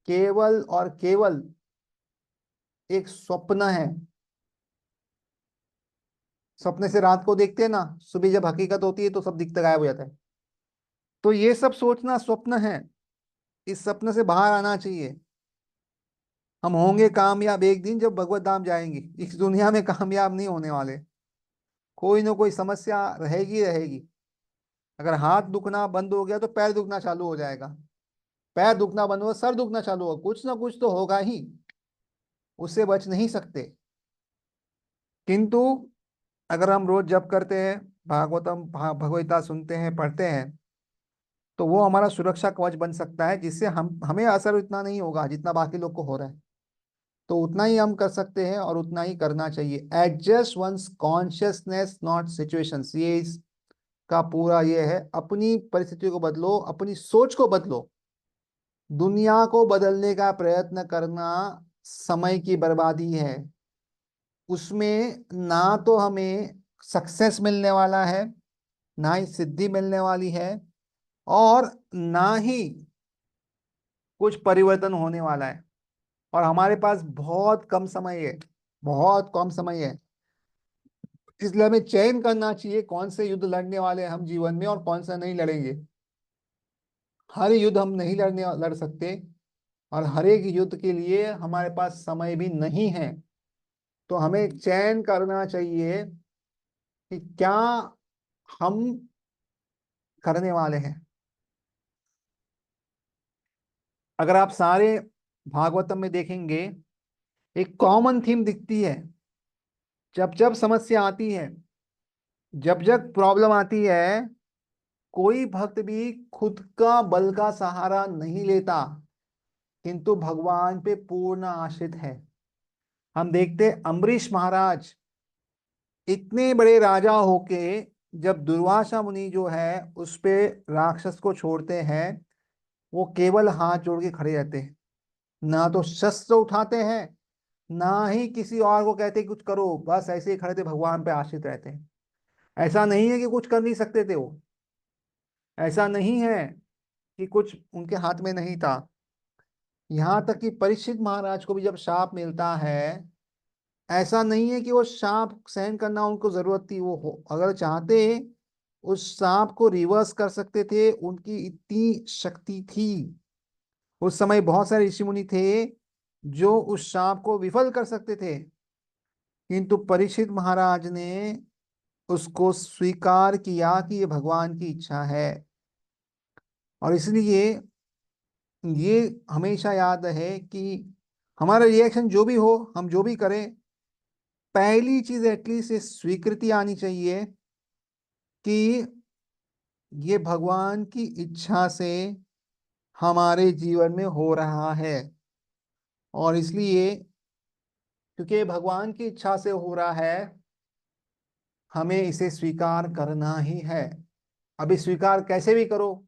केवल और केवल एक स्वप्न है। सपने से रात को देखते हैं ना, सुबह जब हकीकत होती है तो सब दिखता गायब हो जाता है। तो ये सब सोचना स्वप्न है, इस सपने से बाहर आना चाहिए। हम होंगे कामयाब एक दिन जब भगवत धाम जाएंगे, इस दुनिया में कामयाब नहीं होने वाले। कोई ना कोई समस्या रहेगी रहेगी। अगर हाथ दुखना बंद हो गया तो पैर दुखना चालू हो जाएगा, पैर दुखना बंद हुआ सर दुखना चालू होगा, कुछ ना कुछ तो होगा ही। उससे बच नहीं सकते। किंतु अगर हम रोज जप करते हैं, भागवतम भगवता सुनते हैं, पढ़ते हैं, तो वो हमारा सुरक्षा कवच बन सकता है, जिससे हम हमें असर इतना नहीं होगा जितना बाकी लोग को हो रहा है। तो उतना ही हम कर सकते हैं और उतना ही करना चाहिए। Adjust once consciousness not situations, ये इसका पूरा ये है। अपनी परिस्थिति को बदलो, अपनी सोच को बदलो। दुनिया को बदलने का प्रयत्न करना समय की बर्बादी है। उसमें ना तो हमें सक्सेस मिलने वाला है, ना ही सिद्धि मिलने वाली है, और ना ही कुछ परिवर्तन होने वाला है। और हमारे पास बहुत कम समय है, बहुत कम समय है। इसलिए हमें चयन करना चाहिए कौन से युद्ध लड़ने वाले हैं हम जीवन में और कौन सा नहीं लड़ेंगे। हर युद्ध हम नहीं लड़ सकते, और हर एक युद्ध के लिए हमारे पास समय भी नहीं है। तो हमें चयन करना चाहिए कि क्या हम करने वाले हैं। अगर आप सारे भागवतम में देखेंगे, एक कॉमन थीम दिखती है। जब जब समस्या आती है, जब जब प्रॉब्लम आती है, कोई भक्त भी खुद का बल का सहारा नहीं लेता, किंतु भगवान पे पूर्ण आश्रित है। हम देखते अम्बरीश महाराज इतने बड़े राजा होके, जब दुर्वासा मुनि जो है उस पे राक्षस को छोड़ते हैं, वो केवल हाथ जोड़ के खड़े रहते हैं, ना तो शस्त्र उठाते हैं, ना ही किसी और को कहते कि कुछ करो, बस ऐसे ही खड़े थे, भगवान पे आश्रित रहते हैं। ऐसा नहीं है कि कुछ कर नहीं सकते थे वो, ऐसा नहीं है कि कुछ उनके हाथ में नहीं था। यहाँ तक कि परीक्षित महाराज को भी जब शाप मिलता है, ऐसा नहीं है कि वो सांप सहन करना उनको जरूरत थी, वो अगर चाहते उस सांप को रिवर्स कर सकते थे, उनकी इतनी शक्ति थी। उस समय बहुत सारे ऋषि मुनि थे जो उस सांप को विफल कर सकते थे, किंतु परीक्षित महाराज ने उसको स्वीकार किया कि ये भगवान की इच्छा है। और इसलिए ये हमेशा याद रहे कि हमारा रिएक्शन जो भी हो, हम जो भी करें, पहली चीज एटलीस्ट ये स्वीकृति आनी चाहिए कि ये भगवान की इच्छा से हमारे जीवन में हो रहा है। और इसलिए क्योंकि ये भगवान की इच्छा से हो रहा है, हमें इसे स्वीकार करना ही है। अभी स्वीकार कैसे भी करो,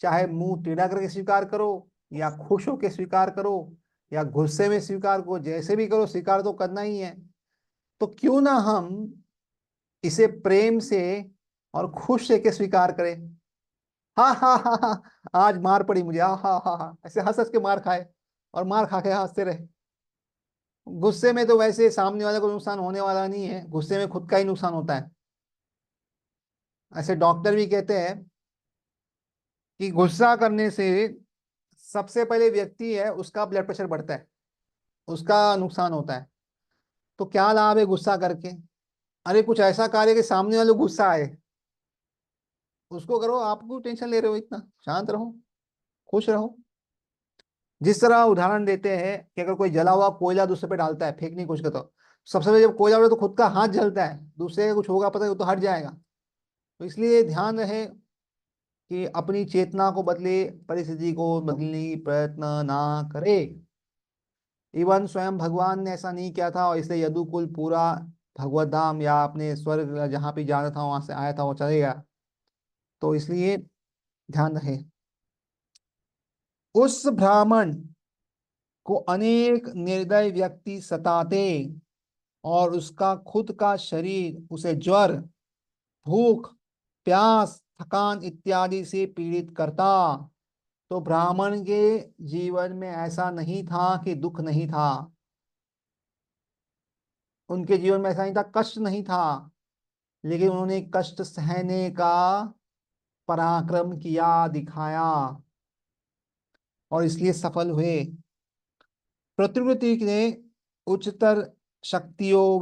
चाहे मुंह टेढ़ा करके स्वीकार करो, या खुश होकर स्वीकार करो, या गुस्से में स्वीकार करो, जैसे भी करो, स्वीकार तो करना ही है। तो क्यों ना हम इसे प्रेम से और खुश के स्वीकार करें। हाँ हाँ हाँ हाँ, आज मार पड़ी मुझे, हाँ हाँ हाँ हाँ, ऐसे हंस हंस के मार खाए, और मार खा के हंसते रहे। गुस्से में तो वैसे सामने वाले को नुकसान होने वाला नहीं है, गुस्से में खुद का ही नुकसान होता है। ऐसे डॉक्टर भी कहते हैं कि गुस्सा करने से सबसे पहले व्यक्ति है उसका ब्लड प्रेशर बढ़ता है, उसका नुकसान होता है। तो क्या लाभ है गुस्सा करके? अरे कुछ ऐसा कार्य कि सामने वाले को गुस्सा आए, उसको करो। आप क्यों टेंशन ले रहे हो इतना? शांत रहो, खुश रहो। जिस तरह उदाहरण देते हैं कि अगर कोई जला हुआ कोयला दूसरे पे डालता है, फेंकने की कोशिश करता हो, सबसे पहले जब कोयला उड़े तो खुद का हाथ जलता है, दूसरे का कुछ होगा पता है वो तो हट जाएगा। तो इसलिए ध्यान रहे कि अपनी चेतना को बदले, परिस्थिति को बदलने की प्रयत्न ना करे। इवन स्वयं भगवान ने ऐसा नहीं किया था, और इसलिए यदुकुल पूरा भगवत धाम या अपने स्वर्ग जहाँ भी जाना था वहां से आया था, वो चले गया। तो इसलिए ध्यान रहे। उस ब्राह्मण को अनेक निर्दय व्यक्ति सताते, और उसका खुद का शरीर उसे ज्वर, भूख, प्यास, थकान इत्यादि से पीड़ित करता। तो ब्राह्मण के जीवन में ऐसा नहीं था कि दुख नहीं था, उनके जीवन में ऐसा नहीं था कष्ट नहीं था, लेकिन उन्होंने कष्ट सहने का पराक्रम किया, दिखाया, और इसलिए सफल हुए। प्रकृति ने उच्चतर शक्तियों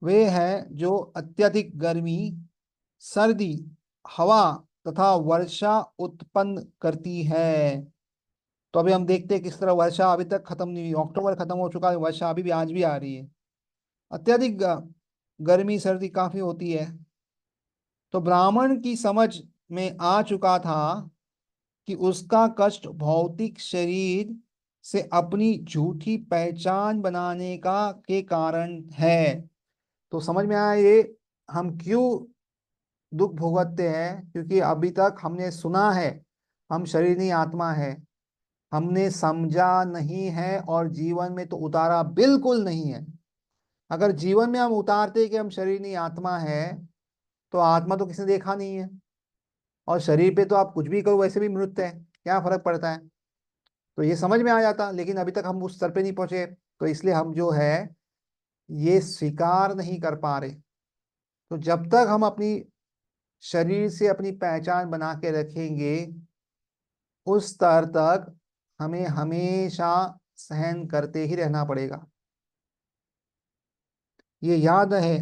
वे हैं जो अत्यधिक गर्मी, सर्दी, हवा तथा वर्षा उत्पन्न करती है। तो अभी हम देखते हैं किस तरह वर्षा अभी तक खत्म नहीं हुई, अक्टूबर खत्म हो चुका है, वर्षा अभी भी आज भी आ रही है। अत्यधिक गर्मी सर्दी काफी होती है। तो ब्राह्मण की समझ में आ चुका था कि उसका कष्ट भौतिक शरीर से अपनी झूठी पहचान बनाने का के कारण है। तो समझ में आया ये हम क्यों दुख भुगतते हैं? क्योंकि अभी तक हमने सुना है हम शरीर नहीं आत्मा है, हमने समझा नहीं है, और जीवन में तो उतारा बिल्कुल नहीं है। अगर जीवन में हम उतारते कि हम शरीर नहीं आत्मा है, तो आत्मा तो किसी ने देखा नहीं है, और शरीर पे तो आप कुछ भी करो वैसे भी मृत है, क्या फर्क पड़ता है? तो ये समझ में आ जाता, लेकिन अभी तक हम उस स्तर पे नहीं पहुंचे। तो इसलिए हम जो है ये स्वीकार नहीं कर पा रहे। तो जब तक हम अपनी शरीर से अपनी पहचान बना के रखेंगे, उस स्तर तक हमें हमेशा सहन करते ही रहना पड़ेगा, ये याद रहे।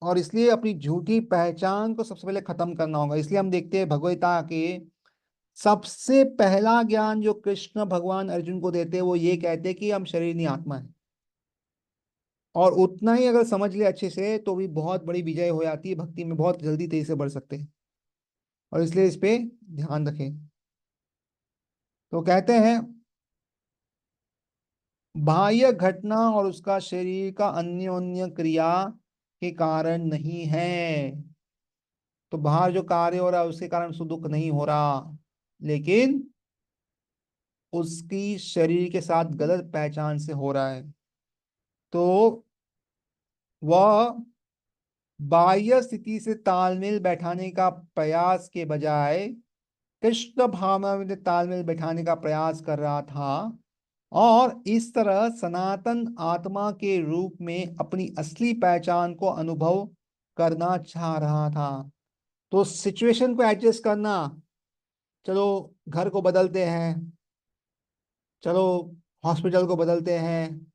और इसलिए अपनी झूठी पहचान को सबसे पहले खत्म करना होगा। इसलिए हम देखते हैं भगवता के सबसे पहला ज्ञान जो कृष्ण भगवान अर्जुन को देते हैं, वो ये कहते हैं कि हम शरीर नहीं आत्मा है। और उतना ही अगर समझ ले अच्छे से तो भी बहुत बड़ी विजय हो जाती है, भक्ति में बहुत जल्दी तेजी से बढ़ सकते हैं। और इसलिए इस पे ध्यान रखें। तो कहते हैं बाह्य घटना और उसका शरीर का अन्योन्य क्रिया के कारण नहीं है। तो बाहर जो कार्य हो रहा है उसके कारण उसको दुख नहीं हो रहा, लेकिन उसकी शरीर के साथ गलत पहचान से हो रहा है। तो वह बाह्य स्थिति से तालमेल बैठाने का प्रयास के बजाय कृष्ण भावना में तालमेल बैठाने का प्रयास कर रहा था, और इस तरह सनातन आत्मा के रूप में अपनी असली पहचान को अनुभव करना चाह रहा था। तो सिचुएशन को एडजस्ट करना, चलो घर को बदलते हैं, चलो हॉस्पिटल को बदलते हैं,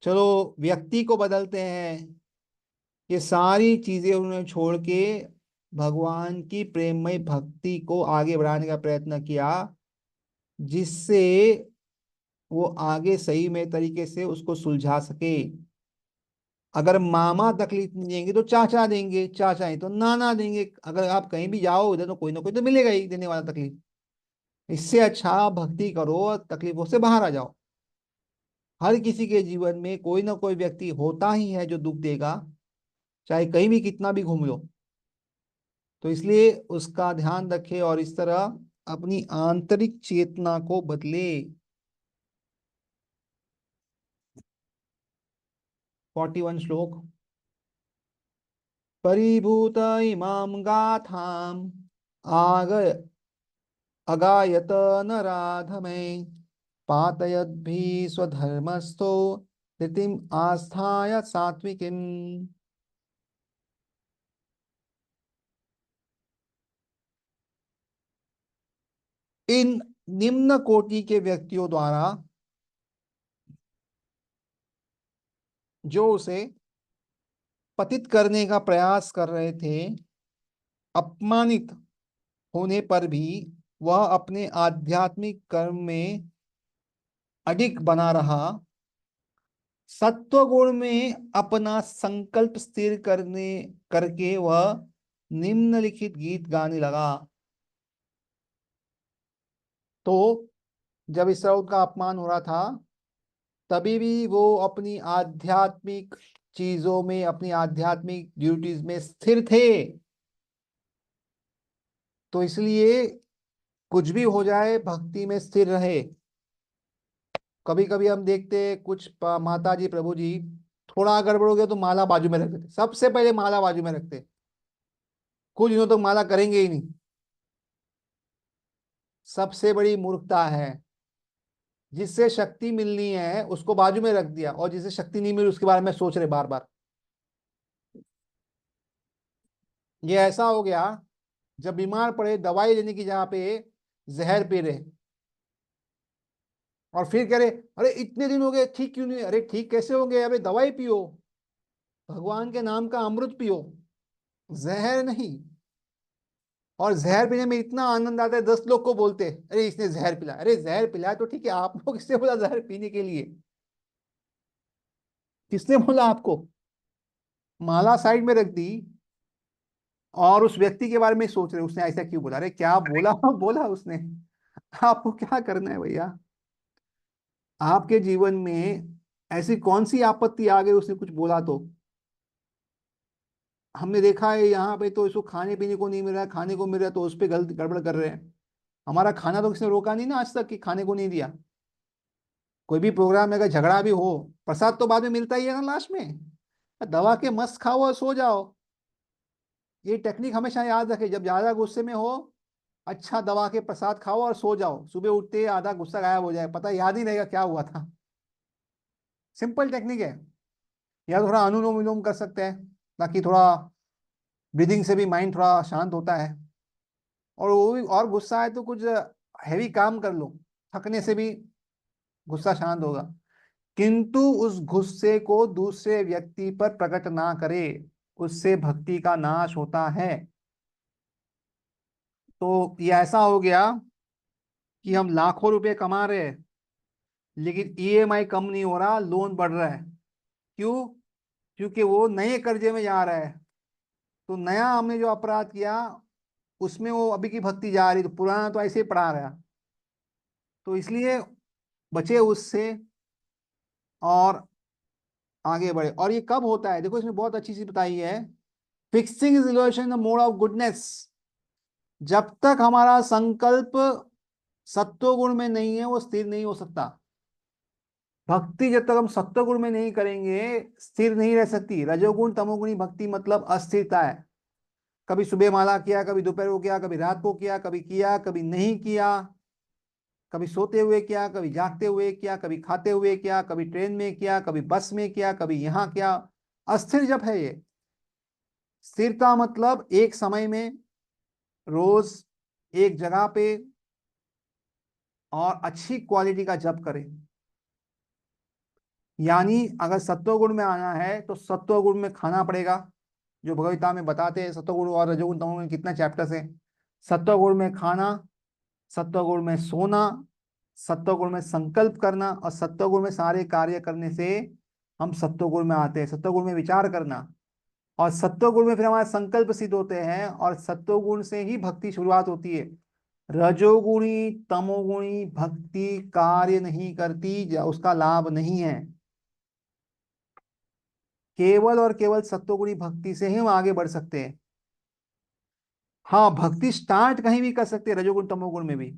चलो व्यक्ति को बदलते हैं, ये सारी चीजें उन्होंने छोड़ के भगवान की प्रेममय भक्ति को आगे बढ़ाने का प्रयत्न किया, जिससे वो आगे सही में तरीके से उसको सुलझा सके। अगर मामा तकलीफ नहीं देंगे तो चाचा देंगे, चाचा है तो नाना देंगे, अगर आप कहीं भी जाओ उधर तो कोई ना कोई तो मिलेगा ही देने वाला तकलीफ। इससे अच्छा भक्ति करो और तकलीफों से बाहर आ जाओ। हर किसी के जीवन में कोई ना कोई व्यक्ति होता ही है जो दुख देगा, चाहे कहीं भी कितना भी घूम लो। तो इसलिए उसका ध्यान रखे और इस तरह अपनी आंतरिक चेतना को बदले। 41 श्लोक। परिभूत इमां गाथाम आग अगायत नराधमे पातयद्भि स्वधर्मस्थो रीतिम आस्थाय सात्विकीम। इन निम्न कोटि के व्यक्तियों द्वारा जो उसे पतित करने का प्रयास कर रहे थे, अपमानित होने पर भी वह अपने आध्यात्मिक कर्म में अडिग बना रहा। सत्व गुण में अपना संकल्प स्थिर करने करके वह निम्नलिखित गीत गाने लगा। तो जब इस तरह उनका अपमान हो रहा था, तभी भी वो अपनी आध्यात्मिक चीजों में, अपनी आध्यात्मिक ड्यूटीज में स्थिर थे। तो इसलिए कुछ भी हो जाए भक्ति में स्थिर रहे। कभी कभी हम देखते हैं कुछ माता जी प्रभु जी थोड़ा गड़बड़ हो गया तो माला बाजू में रख देते, सबसे पहले माला बाजू में रखते, कुछ दिनों तक माला करेंगे ही नहीं। सबसे बड़ी मूर्खता है। जिससे शक्ति मिलनी है उसको बाजू में रख दिया, और जिसे शक्ति नहीं मिली उसके बारे में सोच रहे बार बार। ये ऐसा हो गया, जब बीमार पड़े दवाई लेने की जगह पे जहर पी रहे, और फिर कह रहे अरे इतने दिन हो गए ठीक क्यों नहीं। अरे ठीक कैसे हो गए, अबे दवाई पियो, भगवान के नाम का अमृत पियो, जहर नहीं। और जहर पीने में इतना आनंद आता है, 10 लोग को बोलते अरे इसने जहर पिला, अरे जहर पिलाया तो ठीक है, आप लोग किसने बोला जहर पीने के लिए? किसने बोला आपको? माला साइड में रख दी और उस व्यक्ति के बारे में सोच रहे उसने ऐसा क्यों बोला, अरे क्या बोला बोला उसने। आपको क्या करना है भैया? आपके जीवन में ऐसी कौन सी आपत्ति आ गई उसने कुछ बोला तो? हमने देखा है यहाँ पे तो इसको खाने पीने को नहीं मिल रहा है, खाने को मिल रहा है तो उस पर गलत गड़बड़ कर रहे हैं। हमारा खाना तो किसी ने रोका नहीं ना आज तक कि खाने को नहीं दिया। कोई भी प्रोग्राम में अगर झगड़ा भी हो, प्रसाद तो बाद में मिलता ही है ना लास्ट में। दवा के मस्त खाओ और सो जाओ। ये टेक्निक हमेशा याद रखे, जब ज्यादा गुस्से में हो अच्छा दवा के प्रसाद खाओ और सो जाओ, सुबह उठते ही आधा गुस्सा गायब हो जाए, पता याद ही नहीं रहेगा क्या हुआ था। सिंपल टेक्निक है। या थोड़ा अनुलोम विलोम कर सकते हैं, ताकि थोड़ा ब्रीदिंग से भी माइंड थोड़ा शांत होता है। और वो भी, और गुस्सा है तो कुछ हैवी काम कर लो, थकने से भी गुस्सा शांत होगा। किंतु उस गुस्से को दूसरे व्यक्ति पर प्रकट ना करे, उससे भक्ति का नाश होता है। तो ये ऐसा हो गया कि हम लाखों रुपए कमा रहे हैं, लेकिन ईएमआई कम नहीं हो रहा, लोन बढ़ रहा है। क्यों? क्योंकि वो नए कर्जे में जा रहा है। तो नया हमने जो अपराध किया उसमें वो अभी की भक्ति जा रही, तो पुराना तो ऐसे ही पड़ा रहा। तो इसलिए बचे उससे और आगे बढ़े। और ये कब होता है देखो, इसमें बहुत अच्छी चीज बताई है। Fixing is illusion the mode of goodness. जब तक हमारा संकल्प सत्व गुण में नहीं है वो स्थिर नहीं हो सकता। भक्ति जब तक हम सत्वगुण में नहीं करेंगे स्थिर नहीं रह सकती। रजोगुण तमोगुणी भक्ति मतलब अस्थिरता है। कभी सुबह माला किया, कभी दोपहर को किया, कभी रात को किया, कभी नहीं किया, कभी सोते हुए किया, कभी जागते हुए किया, कभी खाते हुए किया, कभी ट्रेन में किया, कभी बस में किया, कभी यहाँ किया। अस्थिर जब है ये। स्थिरता मतलब एक समय में, रोज, एक जगह पे, और अच्छी क्वालिटी का जप करें। यानी अगर सत्वगुण में आना है तो सत्वगुण में खाना पड़ेगा। जो भगवद गीता में बताते हैं सत्वगुण और रजोगुण तमोगुण में कितना चैप्टर्स है। सत्वगुण में खाना, सत्वगुण में सोना, सत्वगुण में संकल्प करना, और सत्वगुण में सारे कार्य करने से हम सत्वगुण में आते हैं। सत्वगुण में विचार करना, और सत्वगुण में फिर हमारे संकल्प सिद्ध होते हैं, और सत्वगुण से ही भक्ति शुरुआत होती है। रजोगुणी तमोगुणी भक्ति कार्य नहीं करती, उसका लाभ नहीं है। केवल और केवल सत्वगुणी भक्ति से ही हम आगे बढ़ सकते हैं। हाँ, भक्ति स्टार्ट कहीं भी कर सकते हैं, रजोगुण तमोगुण में भी।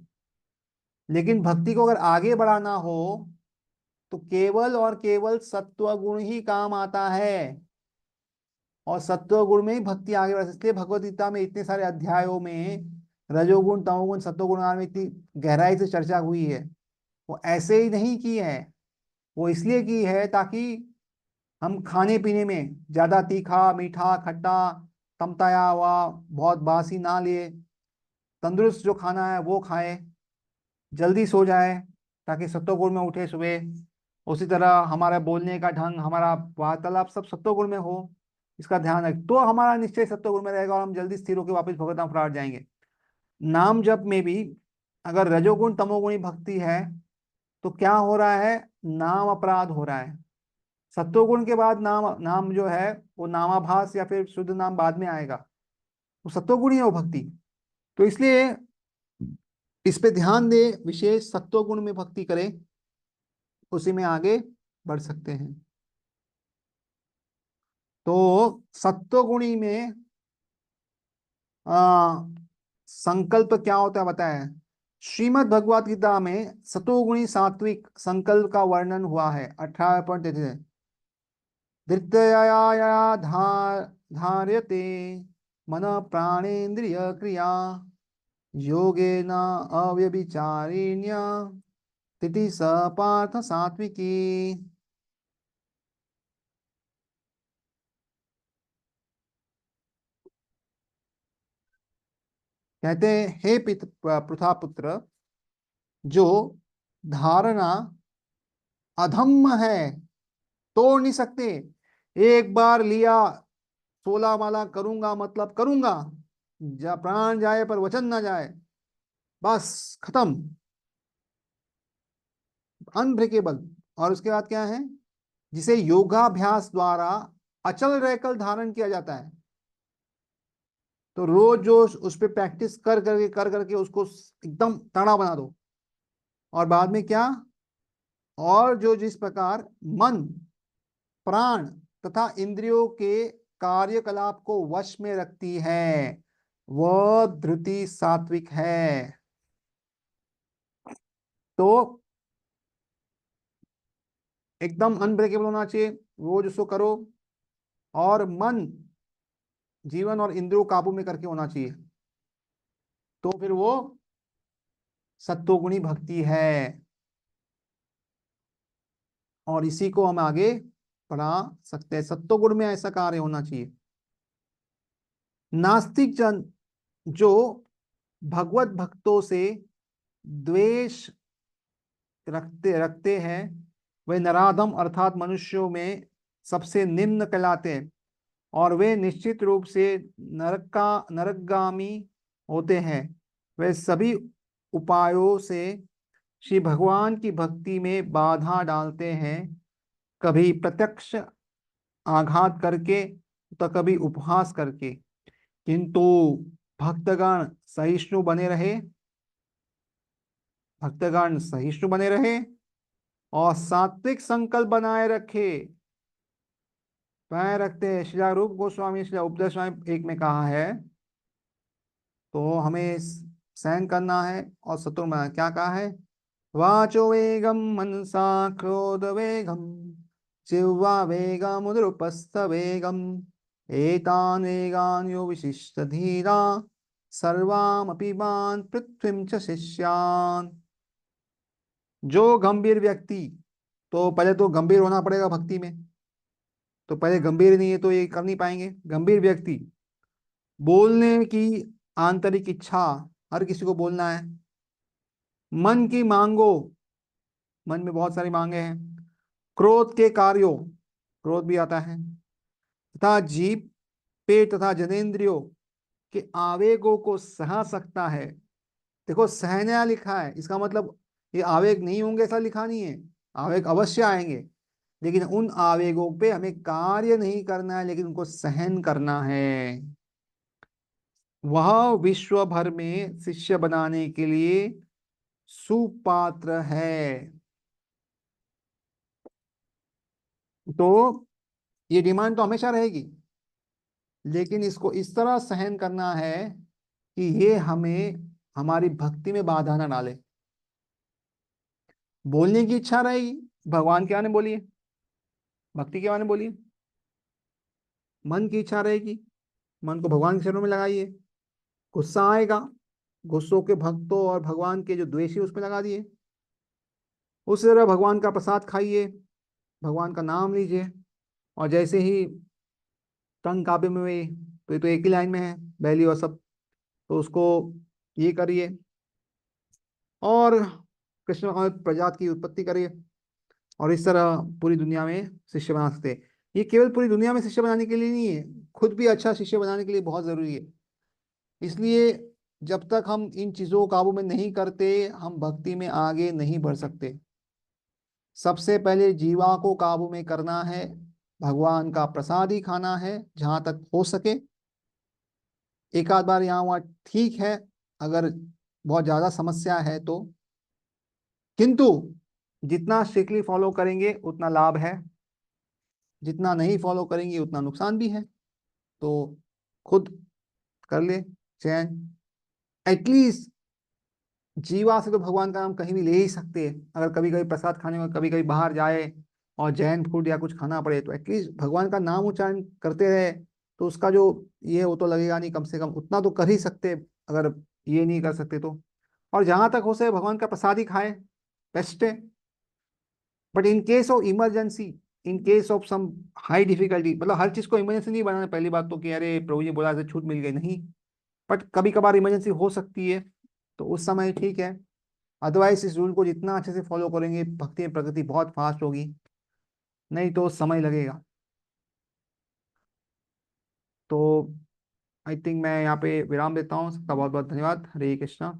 लेकिन भक्ति को अगर आगे बढ़ाना हो तो केवल और केवल सत्वगुण ही काम आता है, और सत्वगुण में ही भक्ति आगे बढ़ सकती है। इसलिए भगवद गीता में इतने सारे अध्यायों में रजोगुण तमोगुण सत्वगुण में इतनी गहराई से चर्चा हुई है। वो ऐसे ही नहीं की है, वो इसलिए की है ताकि हम खाने पीने में ज्यादा तीखा मीठा खट्टा तमताया हुआ बहुत बासी ना लिए, तंदुरुस्त जो खाना है वो खाएं, जल्दी सो जाए ताकि सत्वगुण में उठे सुबह। उसी तरह हमारा बोलने का ढंग, हमारा वार्तालाप सब सत्वगुण में हो, इसका ध्यान रख तो हमारा निश्चय सत्वगुण में रहेगा और हम जल्दी स्थिर होकर वापस भगवत धाम लौट जाएंगे। नाम जप में भी अगर रजोगुण तमोगुणी भक्ति है तो क्या हो रहा है, नाम अपराध हो रहा है। सत्वगुण के बाद नाम नाम जो है वो नामाभास या फिर शुद्ध नाम बाद में आएगा, वो सत्वगुण ही है वो भक्ति। तो इसलिए इस पे ध्यान दे, विशेष सत्वगुण में भक्ति करें, उसी में आगे बढ़ सकते हैं। तो सत्वगुणी में आ, संकल्प क्या होता है बताया। श्रीमद् भगवत गीता में सतोगुणी सात्विक संकल्प का वर्णन हुआ है 18.33। धृतया धार्यते मन प्राणेन्द्रिय क्रिया योगेन अव्यभिचारिण्या तिथि स पार्थ सात्विकी। कहते हैं हे पित पृथा पुत्र, जो धारणा अधम्म है, तोड़ नहीं सकते। एक बार लिया 16 माला करूंगा मतलब करूंगा, जा प्राण जाए पर वचन ना जाए, बस खत्म, अनब्रेकेबल। और उसके बाद क्या है, जिसे योगाभ्यास द्वारा अचल रहकर धारण किया जाता है। तो रोज जो उस पर प्रैक्टिस कर करके उसको एकदम तड़ा बना दो। और बाद में क्या, और जो जिस प्रकार मन प्राण तथा इंद्रियों के कार्यकलाप को वश में रखती है वह धृति सात्विक है। तो एकदम अनब्रेकेबल होना चाहिए, रोज उसको करो, और मन जीवन और इंद्रियों काबू में करके होना चाहिए, तो फिर वो सत्वगुणी भक्ति है। और इसी को हम आगे बढ़ा सकते हैं, सत्वगुण में ऐसा कार्य होना चाहिए। नास्तिक जन जो भगवत भक्तों से द्वेष रखते रखते हैं वे नराधम अर्थात मनुष्यों में सबसे निम्न कहलाते हैं, और वे निश्चित रूप से नरकगामी होते हैं। वे सभी उपायों से श्री भगवान की भक्ति में बाधा डालते हैं, कभी प्रत्यक्ष आघात करके तो कभी उपहास करके। किंतु भक्तगण सहिष्णु बने रहे, भक्तगण सहिष्णु बने रहे और सात्विक संकल्प बनाए रखे, बनाए रखते हैं। श्री रूप गोस्वामी श्री उपदेश स्वामी एक में कहा है, तो हमें सहन करना है और सत्व में क्या कहा है, वाचो वेगम मनसा क्रोध वेगम जिह्वा वेगमुदृपस्थ वेगम एतानेगान यो विशिष्ट धीरा सर्वामपि मां पृथ्वीं च शिष्यान्। जो गंभीर व्यक्ति, तो पहले तो गंभीर होना पड़ेगा भक्ति में, तो पहले गंभीर नहीं है तो ये कर नहीं पाएंगे। गंभीर व्यक्ति, बोलने की आंतरिक इच्छा, हर किसी को बोलना है। मन की मांगो, मन में बहुत सारी मांगे हैं। क्रोध के कार्यों, क्रोध भी आता है। तथा जीभ, पेट तथा जनेंद्रियों के आवेगों को सहा सकता है। देखो सहना लिखा है, इसका मतलब ये आवेग नहीं होंगे ऐसा लिखा नहीं है। आवेग अवश्य आएंगे, लेकिन उन आवेगों पे हमें कार्य नहीं करना है, लेकिन उनको सहन करना है। वह विश्व भर में शिष्य बनाने के लिए सुपात्र है। तो ये डिमांड तो हमेशा रहेगी, लेकिन इसको इस तरह सहन करना है कि ये हमें हमारी भक्ति में बाधा ना डाले। बोलने की इच्छा रहेगी, भगवान के आने बोलिए, भक्ति के आने बोलिए। मन की इच्छा रहेगी, मन को भगवान के चरणों में लगाइए। गुस्सा आएगा, गुस्सों के भक्तों और भगवान के जो द्वेषी उस पर लगा दिए। उसी तरह भगवान का प्रसाद खाइए, भगवान का नाम लीजिए, और जैसे ही टंग काबे में हुई, तो ये तो एक ही लाइन में है, बैली और सब, तो उसको ये करिए और कृष्ण भगवान प्रजात की उत्पत्ति करिए, और इस तरह पूरी दुनिया में शिष्य बना सकते हैं। ये केवल पूरी दुनिया में शिष्य बनाने के लिए नहीं है, खुद भी अच्छा शिष्य बनाने के लिए बहुत जरूरी है। इसलिए जब तक हम इन चीजों को काबू में नहीं करते, हम भक्ति में आगे नहीं बढ़ सकते। सबसे पहले जीवा को काबू में करना है, भगवान का प्रसाद ही खाना है जहां तक हो सके। एक आध बार यहाँ वहाँ ठीक है, अगर बहुत ज्यादा समस्या है तो, किंतु जितना स्ट्रिक्टली फॉलो करेंगे उतना लाभ है, जितना नहीं फॉलो करेंगे उतना नुकसान भी है। तो खुद कर ले चयन। एटलीस्ट जीवा से तो भगवान का नाम कहीं भी ले ही सकते हैं। अगर कभी कभी प्रसाद खाने में कभी कभी बाहर जाए और जैन फूड या कुछ खाना पड़े, तो एटलीस्ट भगवान का नाम उच्चारण करते रहे, तो उसका जो ये वो तो लगेगा नहीं, कम से कम उतना तो कर ही सकते। अगर ये नहीं कर सकते तो, और जहां तक हो सके भगवान का प्रसाद ही खाए, बेस्ट है। But in case of emergency, in case of some high difficulty, मतलब हर चीज को इमरजेंसी नहीं बनाना। पहली बात तो कि अरे प्रभु जी बोला से छूट मिल गई, नहीं। बट कभी कभार इमरजेंसी हो सकती है, तो उस समय ठीक है। अदरवाइज इस रूल को जितना अच्छे से फॉलो करेंगे, भक्ति में प्रगति बहुत फास्ट होगी, नहीं तो समय लगेगा। तो आई थिंक मैं यहाँ पे विराम देता हूँ। सबका बहुत बहुत धन्यवाद। हरे कृष्णा।